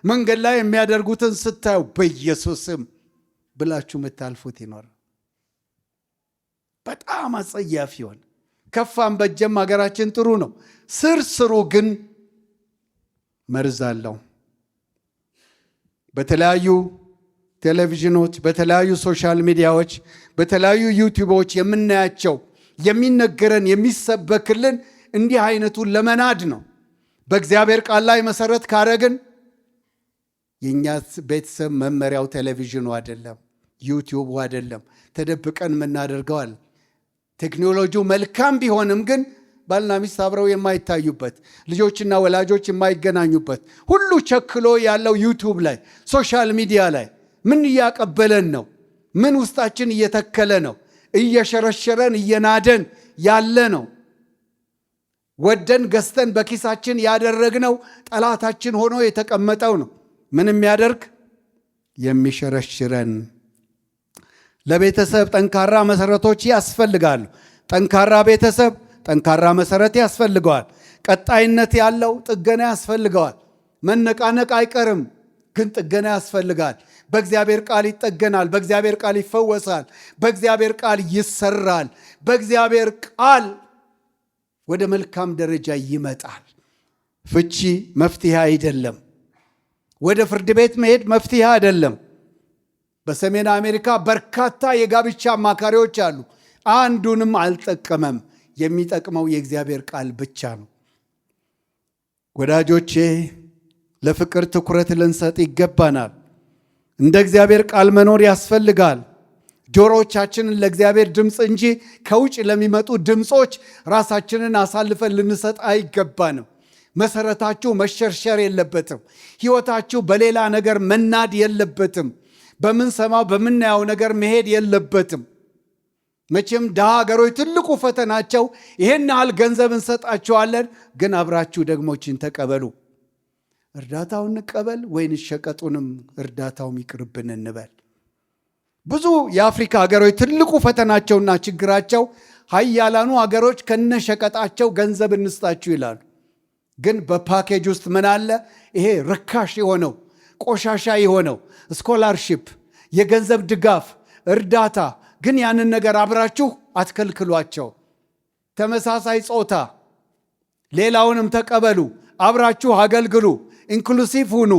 [SPEAKER 1] መንገድ ላይ የሚያደርጉትን ስታዩ በኢየሱስም ብላችሁ የምታልፉት ይኖር። በጣም አጸያፊ ይሆን። ከፋም በጀም ሀገራችን ጥሩ ነው። ስሩ ግን መርዝ አለው። በተለያዩ ቴሌቪዥኖች፣ በተለያዩ ሶሻል ሚዲያዎች፣ በተለያዩ ዩቲዩቦች የምናያቸው የሚነገረን የሚሰበክልን እንዲህ አይነቱን ለመናድ ነው። በእግዚአብሔር ቃል ላይ መሰረት ካረግን የእኛ ቤተሰብ መመሪያው ቴሌቪዥኑ አይደለም፣ ዩቲዩቡ አይደለም፣ ተደብቀን የምናደርገዋል። ቴክኖሎጂው መልካም ቢሆንም ግን ባልና ሚስት አብረው የማይታዩበት፣ ልጆችና ወላጆች የማይገናኙበት፣ ሁሉ ቸክሎ ያለው ዩቲዩብ ላይ ሶሻል ሚዲያ ላይ ምን እያቀበለን ነው? ምን ውስጣችን እየተከለ ነው? እየሸረሸረን እየናደን ያለ ነው። ወደን ገዝተን በኪሳችን ያደረግነው ጠላታችን ሆኖ የተቀመጠው ነው። ምን የሚያደርግ? የሚሸረሽረን። ለቤተሰብ ጠንካራ መሰረቶች ያስፈልጋሉ። ጠንካራ ቤተሰብ ጠንካራ መሰረት ያስፈልገዋል። ቀጣይነት ያለው ጥገና ያስፈልገዋል። መነቃነቅ አይቀርም፣ ግን ጥገና ያስፈልጋል። በእግዚአብሔር ቃል ይጠገናል። በእግዚአብሔር ቃል ይፈወሳል። በእግዚአብሔር ቃል ይሰራል። በእግዚአብሔር ቃል ወደ መልካም ደረጃ ይመጣል። ፍቺ መፍትሄ አይደለም። ወደ ፍርድ ቤት መሄድ መፍትሄ አይደለም። በሰሜን አሜሪካ በርካታ የጋብቻ አማካሪዎች አሉ። አንዱንም አልጠቀመም። የሚጠቅመው የእግዚአብሔር ቃል ብቻ ነው። ወዳጆቼ ለፍቅር ትኩረት ልንሰጥ ይገባናል። እንደ እግዚአብሔር ቃል መኖር ያስፈልጋል። ጆሮቻችንን ለእግዚአብሔር ድምፅ እንጂ ከውጭ ለሚመጡ ድምፆች ራሳችንን አሳልፈን ልንሰጥ አይገባንም። መሰረታችሁ መሸርሸር የለበትም። ሕይወታችሁ በሌላ ነገር መናድ የለበትም። በምንሰማው በምናየው ነገር መሄድ የለበትም። መቼም ድሃ ሀገሮች ትልቁ ፈተናቸው ይሄን ያህል ገንዘብ እንሰጣቸዋለን፣ ግን አብራችሁ ደግሞችን ተቀበሉ። እርዳታውን እንቀበል ወይንስ ሸቀጡንም እርዳታውም ይቅርብን እንበል። ብዙ የአፍሪካ ሀገሮች ትልቁ ፈተናቸውና ችግራቸው ሀያላኑ ሀገሮች ከነሸቀጣቸው ገንዘብ እንስጣችሁ ይላሉ። ግን በፓኬጅ ውስጥ ምን አለ? ይሄ ርካሽ የሆነው ቆሻሻ የሆነው ስኮላርሺፕ፣ የገንዘብ ድጋፍ፣ እርዳታ። ግን ያንን ነገር አብራችሁ አትከልክሏቸው። ተመሳሳይ ጾታ ሌላውንም ተቀበሉ፣ አብራችሁ አገልግሉ፣ ኢንክሉሲቭ ሁኑ።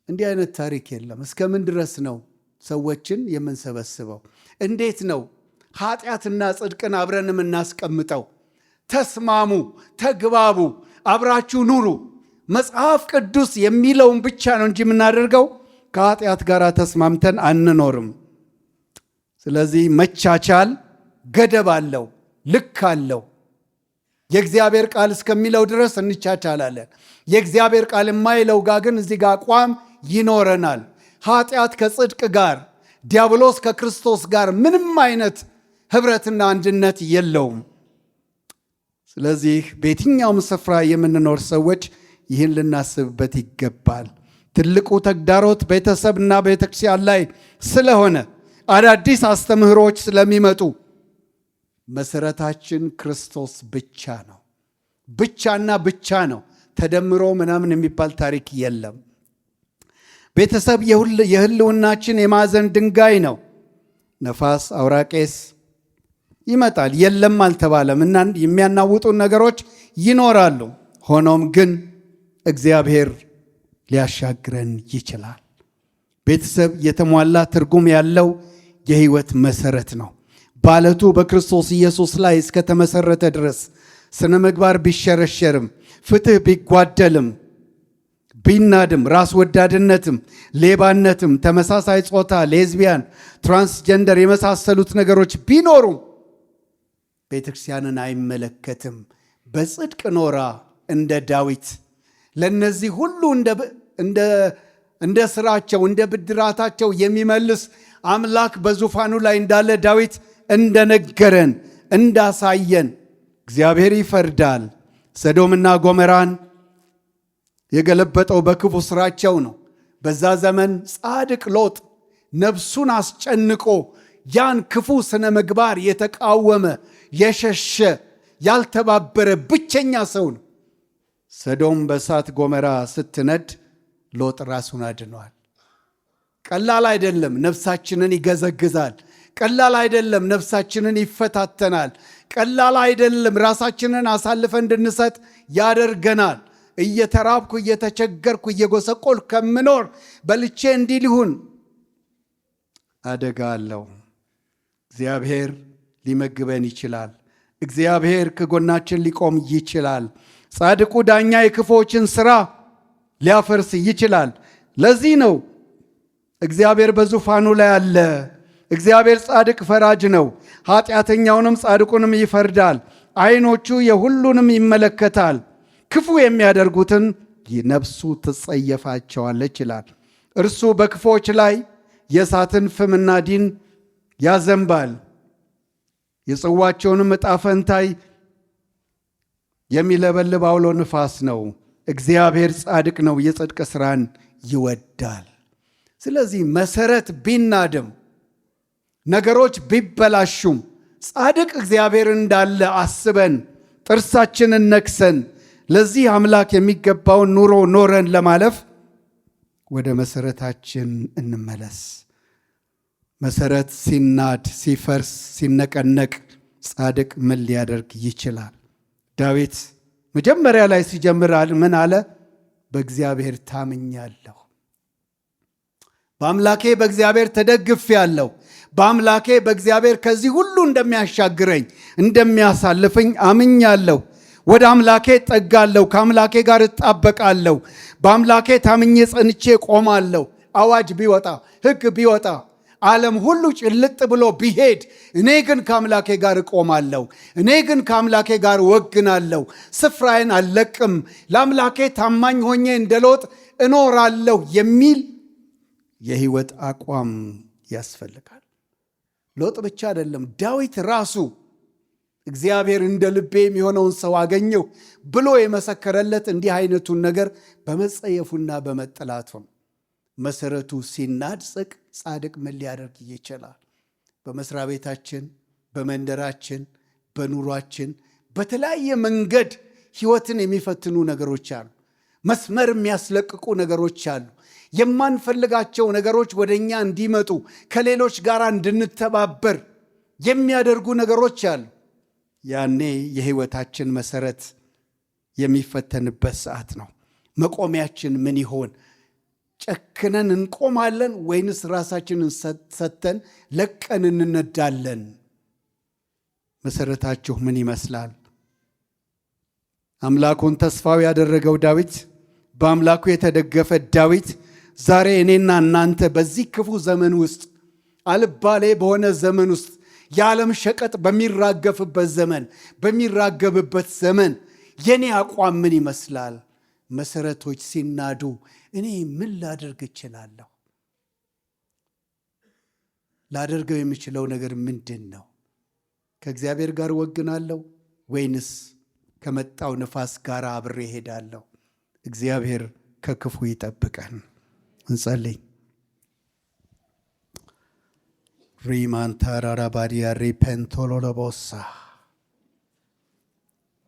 [SPEAKER 1] እንዲህ አይነት ታሪክ የለም። እስከምን ድረስ ነው ሰዎችን የምንሰበስበው? እንዴት ነው ኃጢአትና ጽድቅን አብረን የምናስቀምጠው? ተስማሙ፣ ተግባቡ፣ አብራችሁ ኑሩ። መጽሐፍ ቅዱስ የሚለውን ብቻ ነው እንጂ የምናደርገው ከኃጢአት ጋር ተስማምተን አንኖርም። ስለዚህ መቻቻል ገደብ አለው፣ ልክ አለው። የእግዚአብሔር ቃል እስከሚለው ድረስ እንቻቻላለን። የእግዚአብሔር ቃል የማይለው ጋር ግን እዚህ ጋር አቋም ይኖረናል። ኃጢአት ከጽድቅ ጋር፣ ዲያብሎስ ከክርስቶስ ጋር ምንም አይነት ህብረትና አንድነት የለውም። ስለዚህ በየትኛውም ስፍራ የምንኖር ሰዎች ይህን ልናስብበት ይገባል። ትልቁ ተግዳሮት ቤተሰብና ቤተክርስቲያን ላይ ስለሆነ አዳዲስ አስተምህሮች ስለሚመጡ መሰረታችን ክርስቶስ ብቻ ነው። ብቻና ብቻ ነው። ተደምሮ ምናምን የሚባል ታሪክ የለም። ቤተሰብ የህልውናችን የማዕዘን ድንጋይ ነው። ነፋስ፣ አውራቄስ ይመጣል፣ የለም አልተባለም። እና የሚያናውጡ ነገሮች ይኖራሉ። ሆኖም ግን እግዚአብሔር ሊያሻግረን ይችላል። ቤተሰብ የተሟላ ትርጉም ያለው የህይወት መሰረት ነው። በዓለቱ በክርስቶስ ኢየሱስ ላይ እስከተመሰረተ ድረስ ስነ ምግባር ቢሸረሸርም፣ ፍትህ ቢጓደልም፣ ቢናድም፣ ራስ ወዳድነትም፣ ሌባነትም፣ ተመሳሳይ ጾታ፣ ሌዝቢያን፣ ትራንስጀንደር የመሳሰሉት ነገሮች ቢኖሩም ቤተክርስቲያንን አይመለከትም። በጽድቅ ኖራ እንደ ዳዊት ለነዚህ ሁሉ እንደ ስራቸው እንደ ብድራታቸው የሚመልስ አምላክ በዙፋኑ ላይ እንዳለ ዳዊት እንደነገረን እንዳሳየን እግዚአብሔር ይፈርዳል። ሰዶምና ጎሞራን የገለበጠው በክፉ ስራቸው ነው። በዛ ዘመን ጻድቅ ሎጥ ነፍሱን አስጨንቆ ያን ክፉ ስነ ምግባር የተቃወመ የሸሸ ያልተባበረ ብቸኛ ሰው ነው። ሰዶም በእሳት ገሞራ ስትነድ ሎጥ ራሱን አድኗል። ቀላል አይደለም። ነፍሳችንን ይገዘግዛል። ቀላል አይደለም። ነፍሳችንን ይፈታተናል። ቀላል አይደለም። ራሳችንን አሳልፈን እንድንሰጥ ያደርገናል። እየተራብኩ እየተቸገርኩ እየጎሰቆል ከምኖር በልቼ እንዲህ ሊሁን አደጋ አለው። እግዚአብሔር ሊመግበን ይችላል። እግዚአብሔር ከጎናችን ሊቆም ይችላል። ጻድቁ ዳኛ የክፉዎችን ሥራ ሊያፈርስ ይችላል። ለዚህ ነው እግዚአብሔር በዙፋኑ ላይ አለ። እግዚአብሔር ጻድቅ ፈራጅ ነው። ኃጢአተኛውንም ጻድቁንም ይፈርዳል። ዓይኖቹ የሁሉንም ይመለከታል። ክፉ የሚያደርጉትን ነፍሱ ትጸየፋቸዋለች ይላል። እርሱ በክፉዎች ላይ የእሳትን ፍምና ዲን ያዘንባል። የጽዋቸውንም ዕጣ ፈንታይ የሚለበልብ አውሎ ንፋስ ነው። እግዚአብሔር ጻድቅ ነው፣ የጽድቅ ሥራን ይወዳል። ስለዚህ መሰረት ቢናድም ነገሮች ቢበላሹም ጻድቅ እግዚአብሔር እንዳለ አስበን ጥርሳችንን ነክሰን ለዚህ አምላክ የሚገባውን ኑሮ ኖረን ለማለፍ ወደ መሰረታችን እንመለስ። መሰረት ሲናድ፣ ሲፈርስ፣ ሲነቀነቅ ጻድቅ ምን ሊያደርግ ይችላል? ዳዊት መጀመሪያ ላይ ሲጀምር ምን አለ? በእግዚአብሔር ታምኛለሁ፣ በአምላኬ በእግዚአብሔር ተደግፌአለሁ፣ በአምላኬ በእግዚአብሔር ከዚህ ሁሉ እንደሚያሻግረኝ እንደሚያሳልፈኝ አምኛለሁ። ወደ አምላኬ ጠጋለሁ፣ ከአምላኬ ጋር እጣበቃለሁ፣ በአምላኬ ታምኜ ጸንቼ ቆማለሁ። አዋጅ ቢወጣ ሕግ ቢወጣ ዓለም ሁሉ ጭልጥ ብሎ ቢሄድ እኔ ግን ከአምላኬ ጋር እቆማለሁ፣ እኔ ግን ከአምላኬ ጋር ወግናለሁ፣ ስፍራዬን አልለቅም፣ ለአምላኬ ታማኝ ሆኜ እንደ ሎጥ እኖራለሁ የሚል የህይወት አቋም ያስፈልጋል። ሎጥ ብቻ አይደለም፣ ዳዊት ራሱ እግዚአብሔር እንደ ልቤ የሚሆነውን ሰው አገኘው ብሎ የመሰከረለት እንዲህ አይነቱን ነገር በመጸየፉና በመጠላቱ ነው። መሰረቱ ሲናድ ጻድቅ ምን ሊያደርግ ይችላል? በመስሪያ ቤታችን፣ በመንደራችን፣ በኑሯችን በተለያየ መንገድ ህይወትን የሚፈትኑ ነገሮች አሉ። መስመር የሚያስለቅቁ ነገሮች አሉ። የማንፈልጋቸው ነገሮች ወደኛ እንዲመጡ ከሌሎች ጋር እንድንተባበር የሚያደርጉ ነገሮች አሉ። ያኔ የህይወታችን መሰረት የሚፈተንበት ሰዓት ነው። መቆሚያችን ምን ይሆን? ጨክነን እንቆማለን ወይንስ ራሳችንን ሰተን ለቀን እንነዳለን? መሰረታችሁ ምን ይመስላል? አምላኩን ተስፋው ያደረገው ዳዊት፣ በአምላኩ የተደገፈ ዳዊት ዛሬ እኔና እናንተ በዚህ ክፉ ዘመን ውስጥ፣ አልባሌ በሆነ ዘመን ውስጥ፣ የዓለም ሸቀጥ በሚራገፍበት ዘመን፣ በሚራገብበት ዘመን የኔ አቋም ምን ይመስላል? መሰረቶች ሲናዱ እኔ ምን ላደርግ እችላለሁ? ላደርገው የሚችለው ነገር ምንድን ነው? ከእግዚአብሔር ጋር ወግናለሁ ወይንስ ከመጣው ንፋስ ጋር አብሬ ሄዳለሁ? እግዚአብሔር ከክፉ ይጠብቀን። እንጸልይ። ሪማን ታራራ ባዲያ ሪፔንቶሎ ለቦሳ